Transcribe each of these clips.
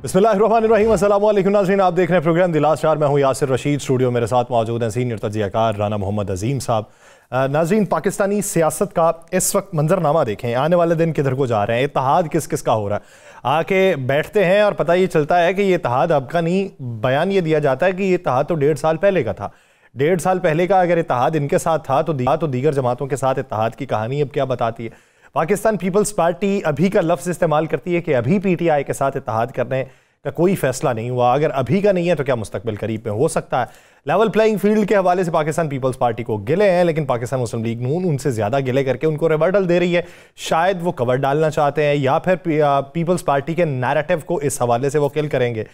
बिस्मिल्लाहिर्रहमानिर्रहीम, अस्सलाम वालेकुम नाज़रीन, आप देख रहे हैं प्रोग्राम द लास्ट आवर। मैं हूं यासिर रशीद। स्टूडियो मेरे साथ मौजूद हैं सीनियर तज्ज़ियाकार राना मोहम्मद अजीम साहब। नाज़रीन, पाकिस्तानी सियासत का इस वक्त मंजरनामा देखें, आने वाले दिन किधर को जा रहे हैं, इत्तेहाद किस किस का हो रहा है। आके बैठते हैं और पता ये चलता है कि ये इत्तेहाद अब का नहीं, बयान ये दिया जाता है कि ये इत्तेहाद तो 1.5 साल पहले का था। 1.5 साल पहले का अगर इत्तेहाद इनके साथ था तो दीगर जमातों के साथ इत्तेहाद की कहानी अब क्या बताती है। पाकिस्तान पीपल्स पार्टी अभी का लफ्ज़ इस्तेमाल करती है कि अभी PTI के साथ इत्तेहाद करने का कोई फैसला नहीं हुआ। अगर अभी का नहीं है तो क्या मुस्तकबिल करीब में हो सकता है। लेवल प्लेइंग फील्ड के हवाले से पाकिस्तान पीपल्स पार्टी को गिले हैं, लेकिन पाकिस्तान मुस्लिम लीग नून उनसे ज़्यादा गिले करके उनको रिवर्टल दे रही है। शायद वो कवर डालना चाहते हैं या फिर पीपल्स पार्टी के नैरेटिव को इस हवाले से वो किल करेंगे।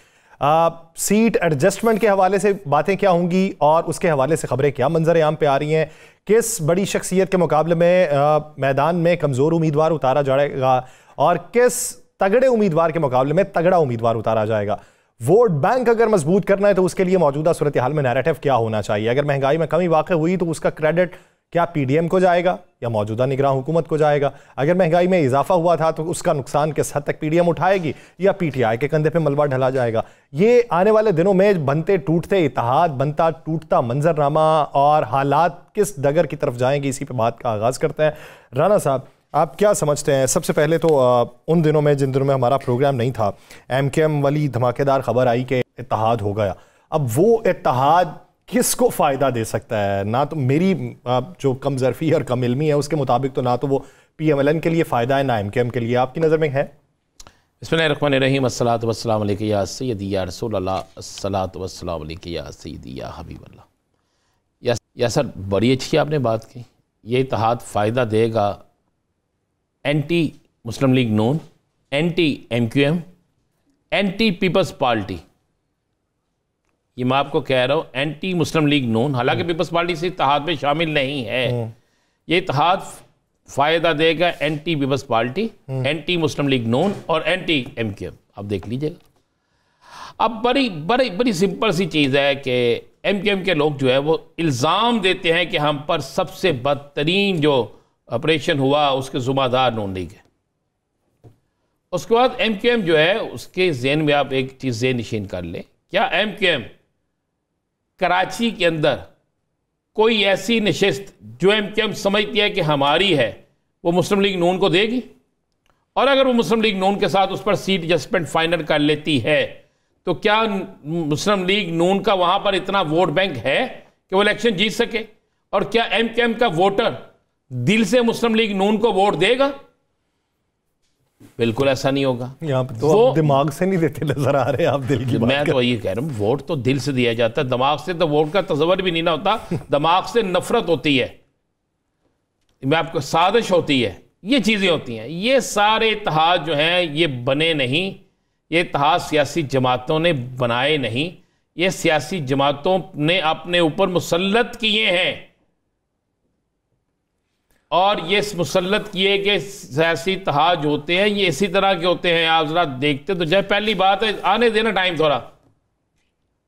सीट एडजस्टमेंट के हवाले से बातें क्या होंगी और उसके हवाले से खबरें क्या मंजर आम पे आ रही हैं। किस बड़ी शख्सियत के मुकाबले में मैदान में कमज़ोर उम्मीदवार उतारा जाएगा और किस तगड़े उम्मीदवार के मुकाबले में तगड़ा उम्मीदवार उतारा जाएगा। वोट बैंक अगर मजबूत करना है तो उसके लिए मौजूदा सूरत हाल में नैरेटिव क्या होना चाहिए। अगर महंगाई में कमी वाक़ई हुई तो उसका क्रेडिट क्या PDM को जाएगा या मौजूदा निगरान हुकूमत को जाएगा। अगर महंगाई में इजाफा हुआ था तो उसका नुकसान किस हद तक PDM उठाएगी या PTI के कंधे पे मलबा ढला जाएगा। ये आने वाले दिनों में बनते टूटते इत्तेहाद, बनता टूटता मंजरनामा और हालात किस डगर की तरफ जाएंगे, इसी पे बात का आगाज़ करते हैं। राना साहब, आप क्या समझते हैं? सबसे पहले तो उन दिनों में जिन दिनों में हमारा प्रोग्राम नहीं था, MKM वाली धमाकेदार खबर आई कि इत्तेहाद हो गया। अब वो इत्तेहाद किसको फ़ायदा दे सकता है? ना तो मेरी जो कम ज़रफ़ी और कम इल्मी है उसके मुताबिक तो ना तो वो PMLN के लिए फ़ायदा है ना MKM के लिए। आपकी नज़र में है? बिस्मिल्लाहिर्रहमानिर्रहीम, अस्सलातु वस्सलामु अलैका या सय्यदी या रसूल अल्लाह, अस्सलातु वस्सलामु अलैका या सय्यदी या हबीब अल्लाह। या सर, बड़ी अच्छी आपने बात की। ये इत्तेहाद फ़ायदा देगा anti Muslim League Noon, anti MQM, anti Peoples Party. ये मैं आपको कह रहा हूँ, एंटी मुस्लिम लीग नून, हालांकि पीपल्स पार्टी से इत्तेहाद में शामिल नहीं है। ये इत्तेहाद फ़ायदा देगा एंटी पीपल्स पार्टी, एंटी मुस्लिम लीग नून और एंटी MQM। आप देख लीजिएगा। अब बड़ी बड़ी बड़ी सिंपल सी चीज़ है कि MQM के लोग जो है वो इल्ज़ाम देते हैं कि हम पर सबसे बदतरीन जो ऑपरेशन हुआ उसके ज़िम्मेदार नून लीग है। उसके बाद MQM जो है उसके ज़हन में आप एक चीज़ ज़हन नशीन कर लें, क्या MQM कराची के अंदर कोई ऐसी नशिस्त जो MQM समझती है कि हमारी है वो मुस्लिम लीग नून को देगी? और अगर वो मुस्लिम लीग नून के साथ उस पर सीट एडजस्टमेंट फाइनल कर लेती है तो क्या मुस्लिम लीग नून का वहां पर इतना वोट बैंक है कि वो इलेक्शन जीत सके? और क्या MQM का वोटर दिल से मुस्लिम लीग नून को वोट देगा? बिल्कुल ऐसा नहीं होगा। यहाँ पे तो आप दिमाग से नहीं देते नजर आ रहे, आप दिल की बात मैं तो वही कह रहा हूँ, वोट तो दिल से दिया जाता है, दिमाग से तो वोट का तस्वर भी नहीं ना होता। दिमाग से नफरत होती है, मैं आपको साजिश होती है, ये चीज़ें होती हैं। ये सारे इत्तेहाद जो हैं ये बने नहीं, ये इत्तेहाद सियासी जमातों ने बनाए नहीं, ये सियासी जमातों ने अपने ऊपर मुसल्लत किए हैं। और ये मुसल्लत किए कि सियासी इत्तेहाद होते हैं ये इसी तरह के होते हैं। आप जरा देखते तो जब पहली बात है, आने देना टाइम,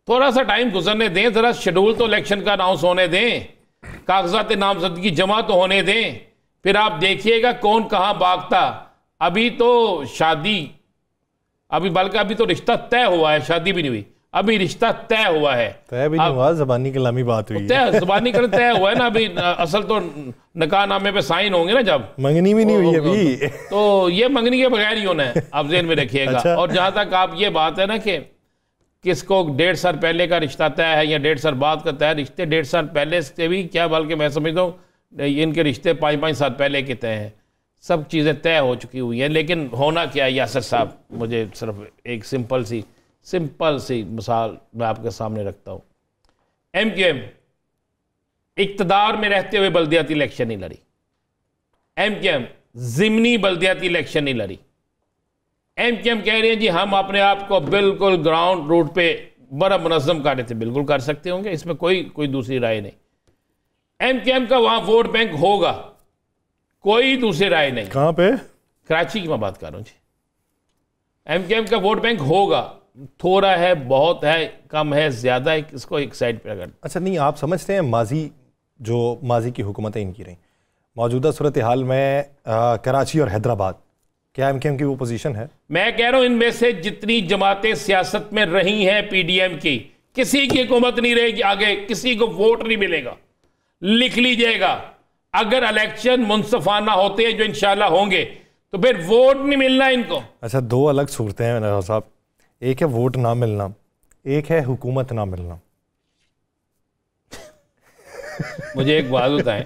थोड़ा सा टाइम गुजरने दें, जरा शेड्यूल तो इलेक्शन का अनाउंस होने दें, कागजात नामजदगी जमा तो होने दें, फिर आप देखिएगा कौन कहाँ भागता। अभी तो शादी, बल्कि अभी तो रिश्ता तय हुआ है, शादी भी नहीं हुई, अभी रिश्ता तय हुआ है। तय भी नहीं हुआ, ज़बानी कलामी बात हुई है। ज़बानी कलामी तय हुआ है ना, अभी असल तो निकाहनामे पे साइन होंगे ना, जब मंगनी भी नहीं हुई अभी। तो ये मंगनी के बगैर ही होना है, आप ज़हन में रखिएगा। अच्छा। और जहाँ तक आप ये बात है ना कि किसको 1.5 साल पहले का रिश्ता तय है या 1.5 साल बाद का तय, रिश्ते 1.5 साल पहले से भी क्या, बल्कि मैं समझता हूँ इनके रिश्ते 5-5 साल पहले के तय हैं। सब चीज़ें तय हो चुकी हुई हैं। लेकिन होना क्या है यासर साहब, मुझे सिर्फ एक सिंपल सी मिसाल मैं आपके सामने रखता हूँ। MQM इक़्तिदार में रहते हुए बल्दियाती इलेक्शन नहीं लड़ी, MQM ज़िमनी बल्दियाती इलेक्शन नहीं लड़ी। MQM कह रहे हैं जी हम अपने आप को बिल्कुल ग्राउंड रूट पे बड़ा मुनज़्ज़म कर रहे थे। बिल्कुल कर सकते होंगे, इसमें कोई दूसरी राय नहीं। MQM का वहाँ वोट बैंक होगा, कोई दूसरी राय नहीं। कहाँ पे? कराची की मैं बात कर रहा हूँ जी। MQM का वोट बैंक होगा, थोड़ा है, बहुत है, कम है, ज़्यादा है, इसको एक साइड पे अगर। अच्छा, नहीं आप समझते हैं माजी की हुकूमतें इनकी रहीं, मौजूदा सूरत हाल में कराची और हैदराबाद क्या एमकेएम की वो पोजीशन है? मैं कह रहा हूं इनमें से जितनी जमातें सियासत में रही हैं पीडीएम की, किसी की हुकूमत नहीं रहेगी आगे, किसी को वोट नहीं मिलेगा। लिख लीजिएगा, अगर इलेक्शन मुनसफाना होते हैं जो इंशाल्लाह होंगे तो फिर वोट नहीं मिलना इनको। अच्छा, दो अलग सूरतें हैं नवाज साहब, एक है वोट ना मिलना, एक है हुकूमत ना मिलना। मुझे एक बात बताएं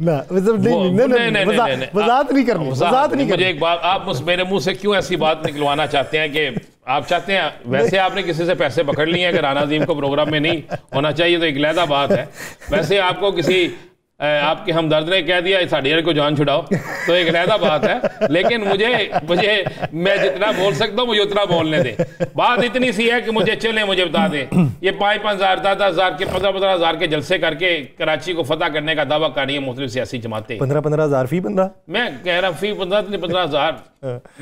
ना, मतलब नहीं, वज़ाहत नहीं करनी, वज़ाहत नहीं करनी। मुझे एक बात, आप मेरे मुंह से क्यों ऐसी बात निकलवाना चाहते हैं कि आप चाहते हैं, वैसे आपने किसी से पैसे पकड़ लिए हैं कि राना अज़ीम को प्रोग्राम में नहीं होना चाहिए तो एक अलहदा बात है। वैसे आपको किसी आपके हमदर्द ने कह दिया साढ़े को जान छुड़ाओ तो एक अलहदा बात है, लेकिन मुझे मैं जितना बोल सकता हूँ मुझे उतना बोलने दे। बात इतनी सी है कि मुझे बता दें, ये 5,000, 10,000 के 15,000 के जलसे करके कराची को फतह करने का दावा कर रही है मुख्तलिफ सियासी जमातें। 15,000 फी बंदा, मैं कह रहा फी 15,000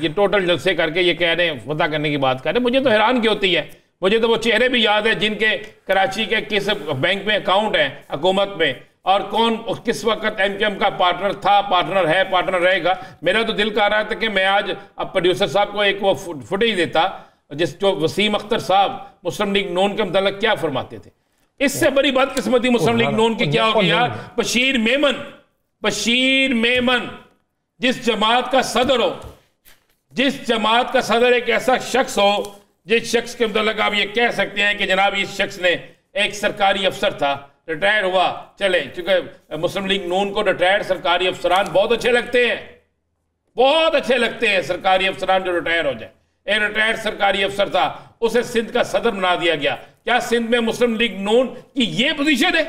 ये टोटल जलसे करके ये कह रहे हैं फतह करने की बात कर रहे हैं। मुझे तो हैरान की होती है, मुझे तो वो चेहरे भी याद है जिनके कराची के किस बैंक में अकाउंट है हुकूमत में, और कौन किस वक्त एमकेएम का पार्टनर था, पार्टनर है, पार्टनर रहेगा। मेरा तो दिल कर रहा था कि मैं आज अब प्रोड्यूसर साहब को एक वो फुटेज देता जो वसीम अख्तर साहब मुस्लिम लीग नून के मतलब क्या फरमाते थे। इससे बड़ी बदकिस्मती मुस्लिम लीग नून की क्या होगी यार। बशीर मेमन जिस जमात का सदर हो, जिस जमात का सदर एक ऐसा शख्स हो जिस शख्स के मतलब आप ये कह सकते हैं कि जनाब इस शख्स ने एक सरकारी अफसर था, रिटायर हुआ, चले, क्योंकि मुस्लिम लीग नून को रिटायर्ड सरकारी अफसरान बहुत अच्छे लगते हैं, बहुत अच्छे लगते हैं सरकारी अफसरान जो रिटायर हो जाए। एक रिटायर्ड सरकारी अफसर था, उसे सिंध का सदर बना दिया गया। क्या सिंध में मुस्लिम लीग नून की ये पोजीशन है?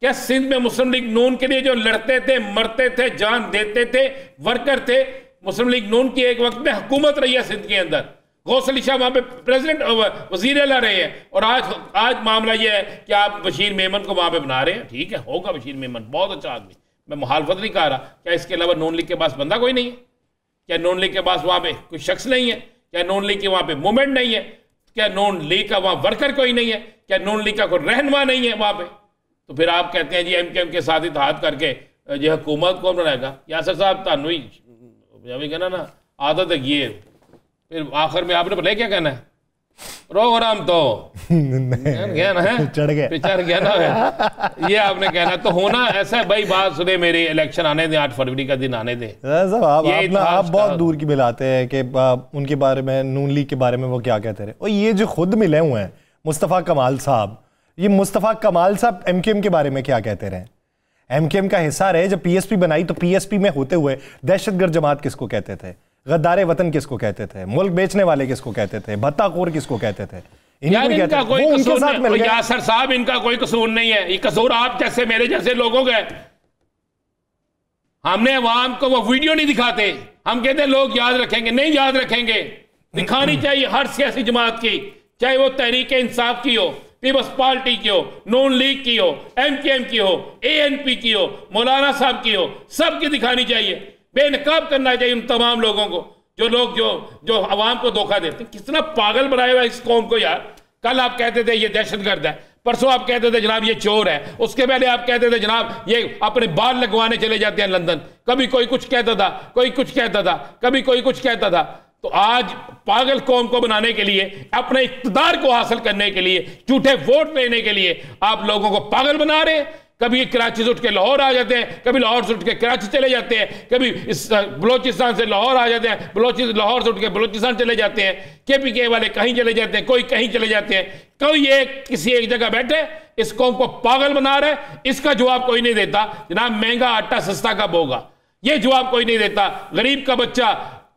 क्या सिंध में मुस्लिम लीग नून के लिए जो लड़ते थे, मरते थे, जान देते थे वर्कर थे, मुस्लिम लीग नून की एक वक्त में हुकूमत रही है सिंध के अंदर। गौस अली शाह वहां पे प्रेसिडेंट वजीर अला रहे हैं, और आज मामला यह है कि आप बशीर मेमन को वहां पे बना रहे हैं। ठीक है, होगा बशीर मेमन बहुत अच्छा आदमी, मैं मुखालफत नहीं कर रहा। क्या इसके अलावा नून लीग के पास बंदा कोई नहीं है? क्या नून लीग के पास वहां पे कोई शख्स नहीं है? क्या नून लीग के वहां पे मूवमेंट नहीं है? क्या नून लीग का वहां वर्कर कोई नहीं है? क्या नून लीग का कोई रहनुमा नहीं है वहां पे? तो फिर आप कहते हैं जी एमकेएम के साथ इत्तेहाद करके जो हुकूमत कौन बनाएगा? यासर साहब तानू ही कहना ना आदत है ये, फिर आखिर में आपने भले क्या कहना है, प्रोग्राम तो गया ना है, चढ़ गया ना, ये आपने कहना तो होना ऐसा है भाई। बात सुने मेरी, इलेक्शन आने दें, 8 फरवरी का दिन आने दें। आप बहुत दूर की मिलाते हैं कि उनके बारे में, नून लीग के बारे में वो क्या कहते रहे। और ये जो खुद मिले हुए हैं मुस्तफ़ा कमाल साहब, ये मुस्तफ़ा कमाल साहब एमकेएम के बारे में क्या कहते रहे? एमकेएम का हिस्सा रहे, जब पीएसपी बनाई तो पीएसपी में होते हुए दहशतगर्द जमात किसको कहते थे, गद्दारे वतन किसको कहते थे, मुल्क बेचने वाले किसको कहते थे, भत्ताखोर किसको कहते थे? इनका कोई कसूर नहीं, यासर साहब इनका कोई कसूर नहीं है, ये कसूर आप जैसे मेरे जैसे लोगों का है। हमने अवाम को वो वीडियो नहीं दिखाते, हम कहते हैं लोग याद रखेंगे, नहीं याद रखेंगे। दिखानी चाहिए हर सियासी जमात की, चाहे वो तहरीक इंसाफ की हो, पीपल्स पार्टी की हो, नून लीग की हो, एमकेएम की हो, एएनपी की हो, मौलाना साहब की हो, सबकी दिखानी चाहिए। बेनकाब करना चाहिए उन तमाम लोगों को जो लोग जो अवाम को धोखा देते हैं। कितना पागल बनाया हुआ इस कौम को यार। कल आप कहते थे ये दहशतगर्द है, परसों आप कहते थे जनाब ये चोर है, उसके पहले आप कहते थे जनाब ये अपने बाल लगवाने चले जाते हैं लंदन। कभी कोई कुछ कहता था, कोई कुछ कहता था, कभी कोई कुछ कहता था। तो आज पागल कौम को बनाने के लिए, अपने इक़्तिदार को हासिल करने के लिए, झूठे वोट लेने के लिए आप लोगों को पागल बना रहे हैं। कभी कराची से उठ के लाहौर आ जाते हैं, कभी लाहौर से उठ के कराची चले जाते हैं, कभी इस बलोचिस्तान से लाहौर आ जाते हैं, लाहौर से उठ के बलोचिस्तान चले जाते हैं, केपीके वाले कहीं चले जाते हैं, कोई कहीं चले जाते हैं, कोई एक किसी एक जगह बैठे इस कौम को पागल बना रहे। इसका जवाब कोई नहीं देता जनाब महंगा आटा सस्ता कब होगा, ये जवाब कोई नहीं देता। गरीब का बच्चा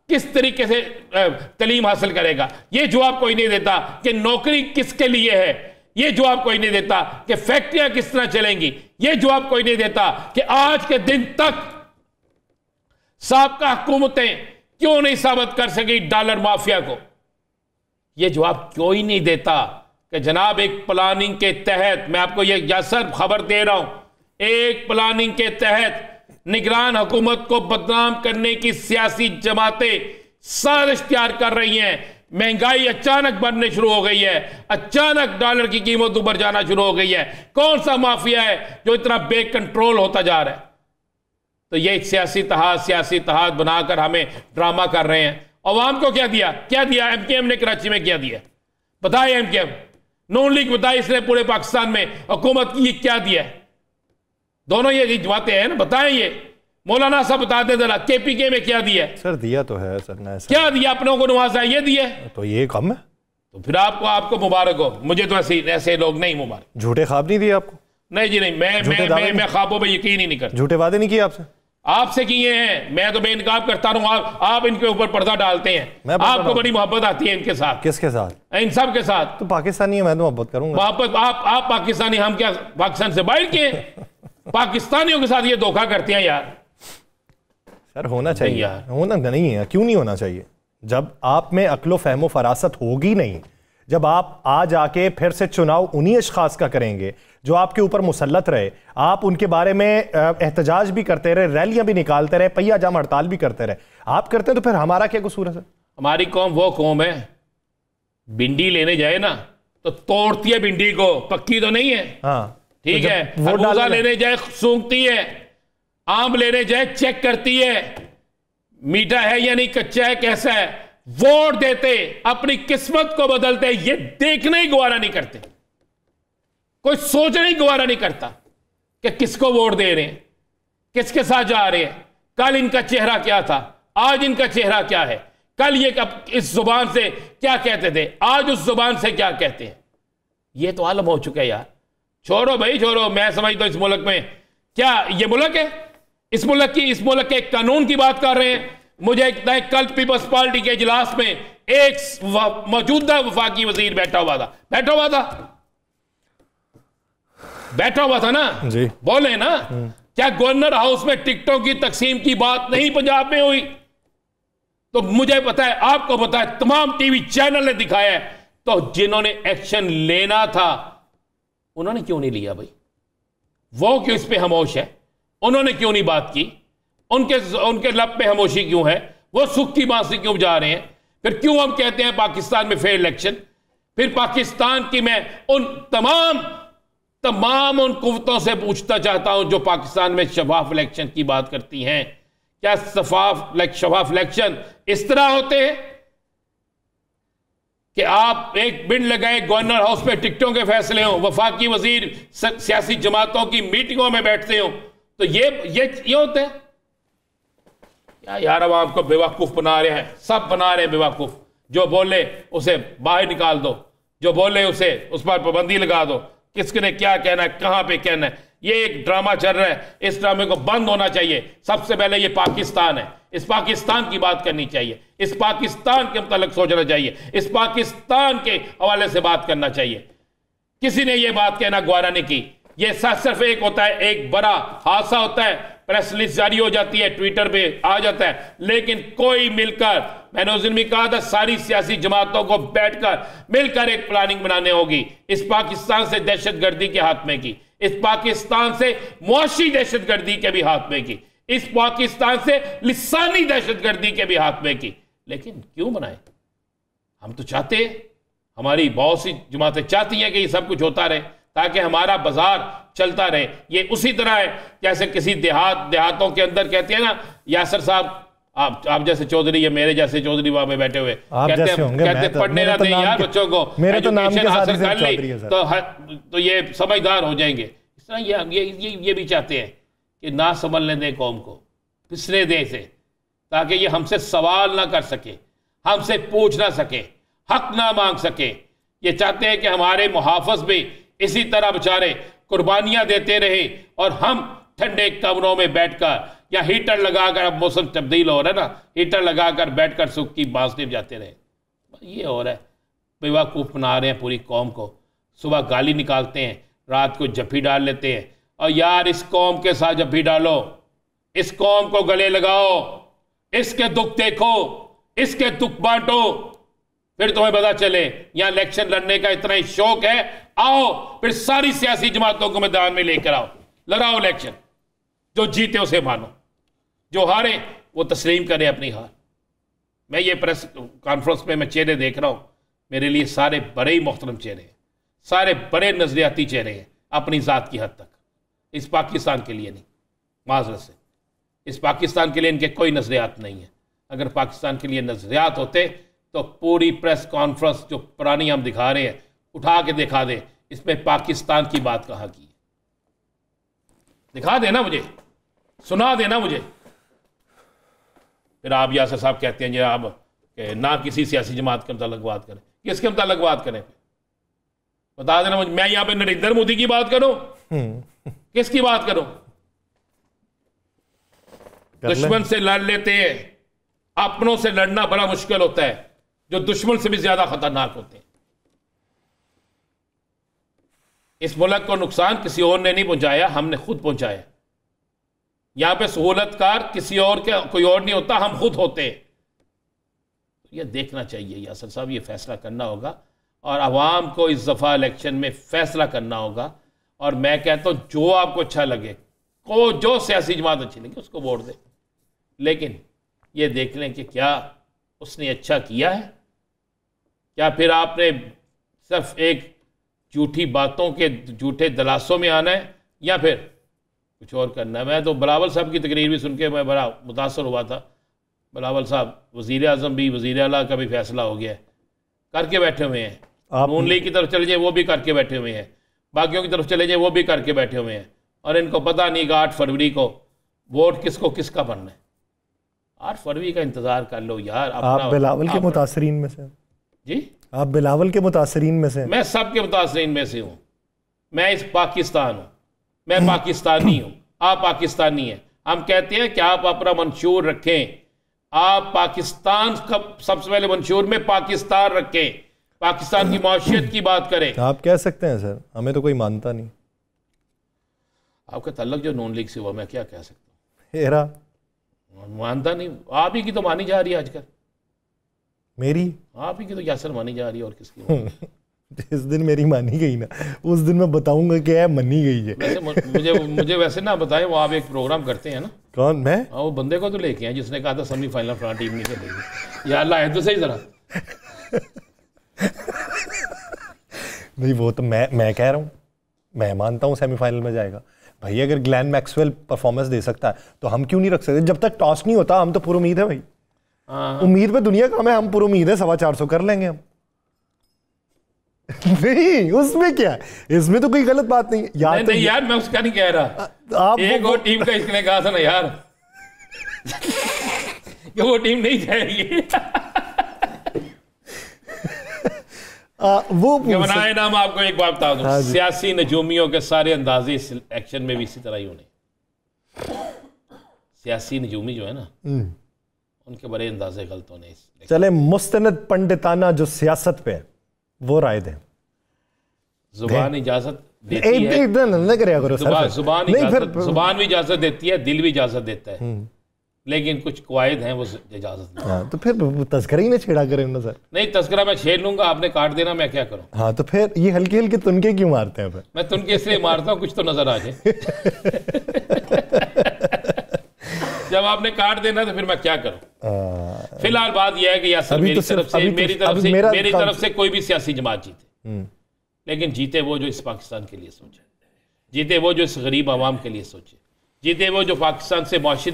किस तरीके से तालीम हासिल करेगा, ये जवाब कोई नहीं देता। कि नौकरी किसके लिए है, ये जवाब कोई नहीं देता। कि फैक्ट्रियां किस तरह चलेंगी, ये जवाब कोई नहीं देता। कि आज के दिन तक साबका हुकूमतें क्यों नहीं साबित कर सकी डॉलर माफिया को, ये जवाब कोई नहीं देता। कि जनाब एक प्लानिंग के तहत, मैं आपको ये यासर खबर दे रहा हूं, एक प्लानिंग के तहत निगरान हुकूमत को बदनाम करने की सियासी जमातें साजिश तैयार कर रही हैं। महंगाई अचानक बढ़ने शुरू हो गई है, अचानक डॉलर की कीमत ऊपर जाना शुरू हो गई है। कौन सा माफिया है जो इतना बेकंट्रोल होता जा रहा है? तो ये सियासी तहाद बनाकर हमें ड्रामा कर रहे हैं। अवाम को क्या दिया? MKM ने कराची में क्या दिया? बताए MKM, नून लीग बताए इसने पूरे पाकिस्तान में हुकूमत की क्या दिया है? दोनों ये जमातें हैं ना, बताएं ये। मौलाना साहब बता दें जरा, KPK में क्या दिया है? सर दिया तो है सर ने, क्या दिया? अपनों को नवाजा, ये दिया है तो ये कम है। तो फिर आपको मुबारक हो, मुझे तो ऐसे लोग नहीं मुबारक। झूठे ख्वाब नहीं दिए आपको? नहीं जी नहीं, मैं ख्वाबों पर यकीन ही नहीं करता। झूठे वादे नहीं किए आपसे किए हैं, मैं तो बेनकाब करता रहूं। आप इनके ऊपर पर्दा डालते हैं। आपको बड़ी मोहब्बत आती है इनके साथ। किसके साथ? इन सब के साथ। तो पाकिस्तानी है, मैं तो मोहब्बत करूंगा। आप पाकिस्तानी, हम क्या पाकिस्तान से बाहर के? पाकिस्तानियों के साथ ये धोखा करते हैं यार। सर होना चाहिए यार, होना नहीं है, क्यों नहीं होना चाहिए? जब आप में अक्लो फहमो फरासत होगी नहीं, जब आप आज आके फिर से चुनाव उन्हीं अशखास का करेंगे जो आपके ऊपर मुसल्लत रहे, आप उनके बारे में एहतजाज भी करते रहे, रैलियां भी निकालते रहे, पहिया जाम हड़ताल भी करते रहे, आप करते हैं तो फिर हमारा क्या कसूर है सर? हमारी कौम वो कौम है, भिंडी लेने जाए ना तो तोड़ती है भिंडी को, पक्की तो नहीं है। हाँ ठीक है। खरबूजा लेने जाए सूंघती है, आम लेने जाए चेक करती है, मीठा है या नहीं, कच्चा है, कैसा है। वोट देते, अपनी किस्मत को बदलते, ये देखना ही गवारा नहीं करते, कोई सोचना ही गवारा नहीं करता कि किसको वोट दे रहे हैं, किसके साथ जा रहे हैं, कल इनका चेहरा क्या था, आज इनका चेहरा क्या है, कल ये इस जुबान से क्या कहते थे, आज उस जुबान से क्या कहते हैं। ये तो आलम हो चुका है यार। छोड़ो भाई छोड़ो। मैं समझता हूं इस मुल्क में क्या ये मुल्क है? इस मुल्क के कानून की बात कर रहे हैं। मुझे कल पीपल्स पार्टी के इजलास में एक मौजूदा वफाकी वजीर बैठा हुआ था ना जी, बोले ना, क्या गवर्नर हाउस में टिकटों की तकसीम की बात नहीं पंजाब में हुई? तो मुझे पता है, आपको पता है, तमाम टीवी चैनल ने दिखाया है। तो जिन्होंने एक्शन लेना था उन्होंने क्यों नहीं लिया भाई? वो क्यों इस पे खामोश है? उन्होंने क्यों नहीं बात की? उनके लब पे खामोशी क्यों है? वो सुख की बांसुरी क्यों बजा रहे हैं? फिर क्यों हम कहते हैं पाकिस्तान में फेयर इलेक्शन? फिर पाकिस्तान की मैं उन तमाम उन कुव्वतों से पूछना चाहता हूं जो पाकिस्तान में शफाफ इलेक्शन की बात करती हैं, क्या शफाफ इलेक्शन इस तरह होते हैं कि आप एक बिन लगाए गवर्नर हाउस पे टिकटों के फैसले हों, वफाकी वजीर सियासी जमातों की मीटिंगों में बैठते हो, तो ये होते हैं क्या यार? अब आपको बेवकूफ बना रहे हैं, सब बना रहे हैं बेवकूफ। जो बोले उसे बाहर निकाल दो, जो बोले उस पर पाबंदी लगा दो, किसने क्या कहना है, कहां पे कहना है। ये एक ड्रामा चल रहा है, इस ड्रामे को बंद होना चाहिए। सबसे पहले ये पाकिस्तान है, इस पाकिस्तान की बात करनी चाहिए, इस पाकिस्तान के मुतालिक सोचना चाहिए, इस पाकिस्तान के हवाले से बात करना चाहिए। किसी ने ये बात कहना गवारा नहीं की। ये सिर्फ एक होता है, एक बड़ा हादसा होता है, प्रेस लिस्ट जारी हो जाती है, ट्विटर पे आ जाता है, लेकिन कोई मिलकर, मैंने उस दिन भी कहा था, सारी सियासी जमातों को बैठकर मिलकर एक प्लानिंग बनाने होगी। इस पाकिस्तान से दहशतगर्दी के हाथ में की, इस पाकिस्तान से मुआशी दहशतगर्दी के भी हाथ में की, इस पाकिस्तान से लिसानी दहशतगर्दी के भी हाथ में की। लेकिन क्यों बनाए? हम तो चाहते हैं, हमारी बहुत सी जमातें चाहती हैं कि ये सब कुछ होता रहे ताकि हमारा बाजार चलता रहे। ये उसी तरह है जैसे किसी देहातों के अंदर कहते हैं ना, यासर साहब, आप जैसे चौधरी या मेरे जैसे चौधरी वहां पे बैठे हुए कहते पढ़ने ना दें यार बच्चों को, एजुकेशन हासिल कर ली तो ये समझदार हो जाएंगे। इस तरह ये भी चाहते हैं कि ना संभलने दें कौम को, पिछले दें से, ताकि ये हमसे सवाल ना कर सके, हमसे पूछ ना सके, हक ना मांग सके। ये चाहते हैं कि हमारे मुहाफ़िज़ भी इसी तरह बेचारे कुर्बानियां देते रहे और हम ठंडे कमरों में बैठकर या हीटर लगाकर, अब मौसम तब्दील हो रहा है ना, हीटर लगाकर बैठकर सुख की बांसुरी बजाते रहे। ये हो रहा है, बेवकूफ़ बना रहे हैं पूरी कौम को। सुबह गाली निकालते हैं, रात को जफ्फी डाल लेते हैं। और यार इस कौम के साथ जफ्फी डालो, इस कौम को गले लगाओ, इसके दुख देखो, इसके दुख बांटो, फिर तुम्हें पता चले यहां इलेक्शन लड़ने का इतना ही शौक है, आओ फिर सारी सियासी जमातों को मैदान में लेकर आओ, लड़ाओ इलेक्शन। जो जीते उसे मानो, जो हारे वो तस्लीम करे अपनी हार। मैं ये प्रेस कॉन्फ्रेंस में मैं चेहरे देख रहा हूं, मेरे लिए सारे बड़े ही मोहतरम चेहरे हैं, सारे बड़े नजरियाती चेहरे हैं अपनी जात की हद तक, इस पाकिस्तान के लिए नहीं, माजरत से। इस पाकिस्तान के लिए इनके कोई नज़रियात नहीं है। अगर पाकिस्तान के लिए नज़रियात होते तो पूरी प्रेस कॉन्फ्रेंस जो पुरानी हम दिखा रहे हैं उठा के दिखा दे, इसमें पाकिस्तान की बात कहाँ की है, दिखा देना मुझे, सुना देना मुझे। फिर आप यासर साहब कहते हैं जी आप ना किसी सियासी जमात के मुताल्लिक बात करें। किसके मुताल्लिक बात करें? बता देना मुझे। मैं यहां पे नरेंद्र मोदी की बात करूं? किसकी बात करूं? दुश्मन से लड़ लेते हैं, अपनों से लड़ना बड़ा मुश्किल होता है, जो दुश्मन से भी ज्यादा खतरनाक होते हैं। इस मुल्क को नुकसान किसी और ने नहीं पहुंचाया, हमने खुद पहुंचाया। यहां पे सहूलतकार किसी और के कोई और नहीं होता, हम खुद होते हैं। ये देखना चाहिए यासर साहब, ये फैसला करना होगा और आवाम को इस दफ़ा इलेक्शन में फैसला करना होगा। और मैं कहता हूँ जो आपको अच्छा लगे, को जो सियासी जमात अच्छी लगे उसको वोट दे, लेकिन ये देख लें कि क्या उसने अच्छा किया है, क्या फिर आपने सिर्फ एक झूठी बातों के झूठे दलासों में आना है या फिर कुछ और करना है। मैं तो बिलावल साहब की तकरीर भी सुन के मैं बड़ा मुतासर हुआ था। बिलावल साहब वज़ीर आज़म भी, वज़ीर आला का भी फैसला हो गया है, करके बैठे हुए हैं। नून लीग की तरफ चले जाए वो भी करके बैठे हुए हैं, बाकियों की तरफ चले जाए वो भी करके बैठे हुए हैं। और इनको पता नहीं कि 8 फरवरी को वोट किसको किसका बनना है। 8 फरवरी का इंतज़ार कर लो यार। आप बिलावल के मुतासरीन में से? जी, आप बिलावल के मुतासरीन में से? मैं सब के मुतासरीन में से हूँ। मैं इस पाकिस्तान हूँ, मैं पाकिस्तानी हूँ, आप पाकिस्तानी हैं। हम कहते हैं कि आप अपना मंशूर रखें, आप पाकिस्तान का सबसे पहले मंशूर में पाकिस्तान रखें, पाकिस्तान की मौशियत की बात करें। आप कह सकते हैं सर, हमें तो कोई मानता नहीं। आपका तल्लक जो नून लीग से हुआ, मैं क्या कह सकता हूँ? मानता नहीं। आप ही की तो मानी जा रही है आजकल। मेरी? आप ही की तो यासर मानी जा रही है, और किसकी? जिस दिन मेरी मानी गई ना, उस दिन मैं बताऊंगा कि है मनी गई है। वैसे मुझे वैसे ना बताएं, वो आप एक प्रोग्राम करते हैं ना? कौन? मैं? हाँ, वो बंदे को तो लेके आए जिसने कहा था सेमीफाइनल फ्रांस टीम नहीं खेलेगी। यार लाए तो सही जरा। नहीं, वो तो मैं कह रहा हूँ, मैं मानता हूँ सेमीफाइनल में जाएगा भाई। अगर ग्लेन मैक्सवेल परफॉर्मेंस दे सकता है तो हम क्यों नहीं रख सकते? जब तक टॉस नहीं होता हम तो पूरी उम्मीद है भाई। उम्मीद पे दुनिया का हमें, हम पूरी उम्मीद है 450 कर लेंगे हम। नहीं, उसमें क्या है, इसमें तो कोई गलत बात नहीं यार। नहीं यार, मैं उसका नहीं कह रहा। आप एक और टीम का इसने कहा था ना यार कि वो टीम नहीं जाएगी। वो बनाए नाम। आपको एक बात बता दूं, सियासी नजूमियों के सारे अंदाजे इस एक्शन में भी इसी तरह ही होने। सियासी नजूमी जो है ना, उनके बड़े अंदाजे गलत होने। चले मुस्तनद पंडिताना जो सियासत पे है वो राय दें। जुबान इजाजत देती है, जुबान भी इजाजत देती है, दिल भी इजाजत देता है, लेकिन कुछ कवायद हैं वो इजाजत नहीं। हाँ, तो फिर तस्करा ही ना छेड़ा करें ना सर। नहीं, तस्करा मैं छेड़ लूंगा, आपने काट देना, मैं क्या करूं? हाँ, तो फिर ये हल्के हल्के तुनके क्यों मारते हैं? फिर मैं तुनके इसलिए मारता हूं कुछ तो नजर आ जाए। जब आपने काट देना तो फिर मैं क्या करूं? फिलहाल बात यह है कि यासर मेरी तरफ से कोई भी सियासी जमात जीते, लेकिन जीते वो जो इस पाकिस्तान के लिए सोचे, जीते वो जो इस गरीब आवाम के लिए सोचे, जीते वो जो पाकिस्तान से मुआशी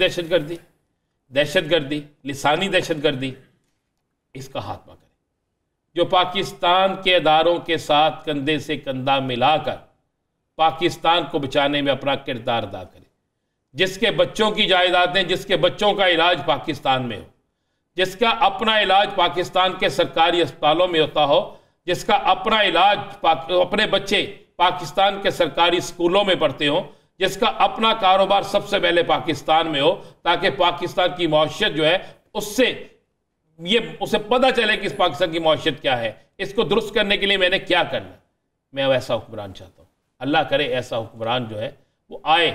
दहशतगर्दी, लिसानी दहशतगर्दी, इसका खात्मा करे, जो पाकिस्तान के अदारों के साथ कंधे से कंधा मिलाकर पाकिस्तान को बचाने में अपना किरदार अदा करे, जिसके बच्चों की जायदादें, जिसके बच्चों का इलाज पाकिस्तान में हो, जिसका अपना इलाज पाकिस्तान के सरकारी अस्पतालों में होता हो, जिसका अपना इलाज अपने बच्चे पाकिस्तान के सरकारी स्कूलों में पढ़ते हो, जिसका अपना कारोबार सबसे पहले पाकिस्तान में हो, ताकि पाकिस्तान की मौशियत जो है उसे पता चले कि इस पाकिस्तान की मौशियत क्या है, इसको दुरुस्त करने के लिए मैंने क्या करना। मैं वैसा हुक्मरान चाहता हूँ। अल्लाह करे ऐसा हुक्मरान जो है वो आए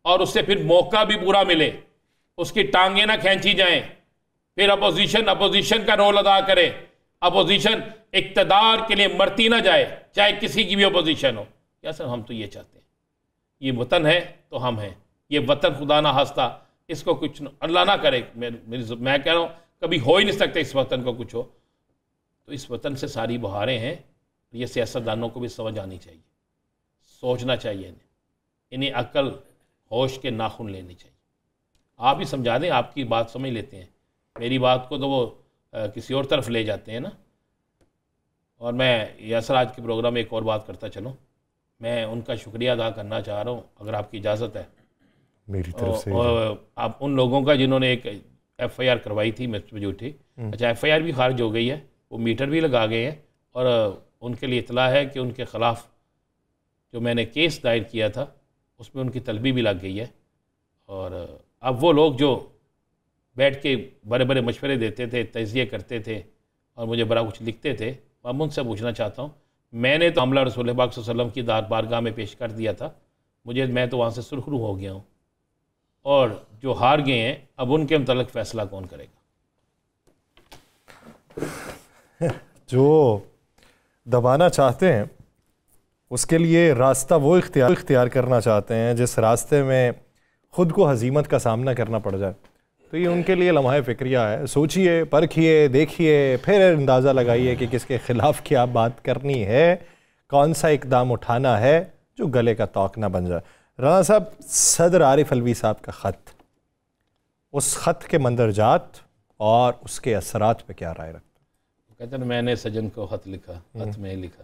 और उससे फिर मौका भी पूरा मिले, उसकी टांगें ना खींची जाएं, फिर अपोजिशन का रोल अदा करे, अपोजिशन इक्तदार के लिए मरती ना जाए, चाहे किसी की भी अपोजिशन हो। या सर, हम तो ये चाहते हैं, ये वतन है तो हम हैं, ये वतन खुदा ना हंसता, इसको कुछ अल्लाह ना करे। मैं कह रहा हूँ कभी हो ही नहीं सकता इस वतन को कुछ हो, तो इस वतन से सारी बहारें हैं। ये सियासतदानों को भी समझ आनी चाहिए, सोचना चाहिए, इन्हें अक्ल होश के नाखून लेने चाहिए। आप ही समझा दें, आपकी बात समझ लेते हैं, मेरी बात को तो वो किसी और तरफ ले जाते हैं ना। और मैं यासर आज के प्रोग्राम में एक और बात करता चलूँ, मैं उनका शुक्रिया अदा करना चाह रहा हूँ, अगर आपकी इजाज़त है मेरी तरफ से। और आप उन लोगों का जिन्होंने एक FIR करवाई थी मुझ पर झूठी, अच्छा FIR भी खारिज हो गई है, वो मीटर भी लगा गए हैं, और उनके लिए इतला है कि उनके ख़िलाफ़ जो मैंने केस दायर किया था उसमें उनकी तलबी भी लग गई है। और अब वो लोग जो बैठ के बड़े बड़े मशवरे देते थे, तज़िये करते थे और मुझे बड़ा कुछ लिखते थे, मैं उनसे पूछना चाहता हूँ, मैंने तो मामला रसूल पाक सल्लल्लाहु अलैहि वसल्लम की बारगाह में पेश कर दिया था, मैं तो वहाँ से सुरखरू हो गया हूँ, और जो हार गए हैं अब उनके मुतल्लिक़ फ़ैसला कौन करेगा? जो दबाना चाहते हैं उसके लिए रास्ता वो इख्तियार करना चाहते हैं जिस रास्ते में ख़ुद को हज़ीमत का सामना करना पड़ जाए, तो ये उनके लिए लम्हा फ़िक्रिया है। सोचिए, परखिए, देखिए, फिर अंदाज़ा लगाइए कि किसके ख़िलाफ़ क्या बात करनी है, कौन सा इक़दाम उठाना है जो गले का तौक ना बन जाए। राना साहब, सदर आरिफ अलवी साहब का ख़त, उस ख़त के मंदरजात और उसके असरात पे क्या राय रखते? कहते हैं मैंने सजन को ख़त लिखा, ख़त में लिखा।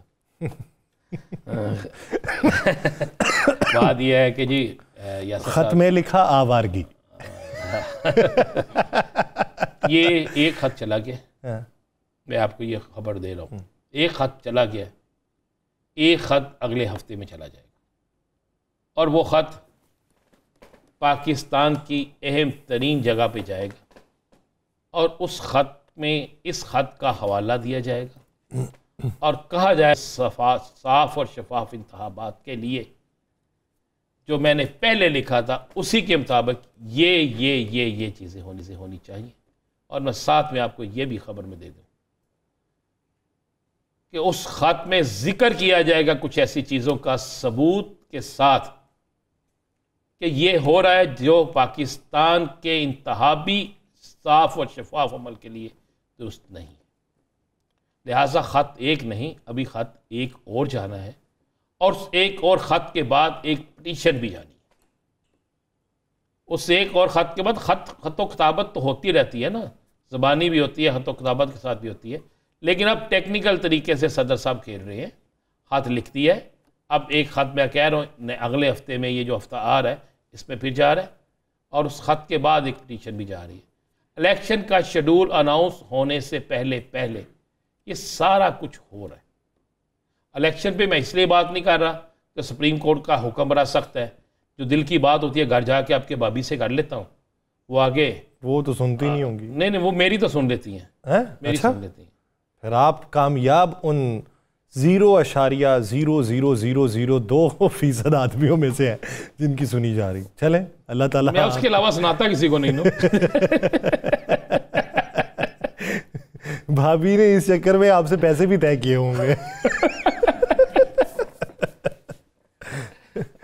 बात यह है कि जी ख़त में लिखा आवारगी। ये एक ख़त चला गया, मैं आपको ये खबर दे रहा हूँ, एक ख़त चला गया, एक ख़त अगले हफ्ते में चला जाएगा, और वो ख़त पाकिस्तान की अहम तरीन जगह पे जाएगा, और उस ख़त में इस ख़त का हवाला दिया जाएगा और कहा जाए साफ और शफाफ इंतखाबात के लिए जो मैंने पहले लिखा था उसी के मुताबिक ये चीज़ें होनी चाहिए। और मैं साथ में आपको ये भी खबर में दे दूं कि उस ख़त में जिक्र किया जाएगा कुछ ऐसी चीज़ों का सबूत के साथ कि ये हो रहा है जो पाकिस्तान के इंतहाबी साफ और शफाफ अमल के लिए दुरुस्त नहीं। लिहाजा ख़त एक नहीं, अभी ख़त एक और जाना है, और एक और ख़त के बाद एक पिटीशन भी जानी है। उस एक और ख़त के बाद ख़त व किताबत तो होती रहती है ना, ज़बानी भी होती है, ख़त व किताबत के साथ भी होती है, लेकिन अब टेक्निकल तरीके से सदर साहब खेल रहे हैं, ख़त लिख दिया है। अब एक ख़त मैं कह रहा हूँ अगले हफ्ते में, ये जो हफ्ता आ रहा है इसमें फिर जा रहा है, और उस ख़त के बाद एक पिटीशन भी जा रही है। इलेक्शन का शेड्यूल अनाउंस होने से पहले पहले ये सारा कुछ हो रहा है। इलेक्शन पे मैं इसलिए बात नहीं कर रहा कि सुप्रीम कोर्ट का हुक्म बड़ा सख्त है, जो दिल की बात होती है घर जाके आपके भाभी से कर लेता हूँ, वो आगे वो तो सुनती नहीं होंगी। नहीं, वो मेरी तो सुन लेती हैं, मेरी सुन लेती हैं। फिर आप कामयाब उन 0.00002% आदमियों में से हैं जिनकी सुनी जा रही। चलें, अल्लाह ताला। मैं उसके अलावा सुनाता किसी को नहीं हूँ। भाभी ने इस चक्कर में आपसे पैसे भी तय किए होंगे।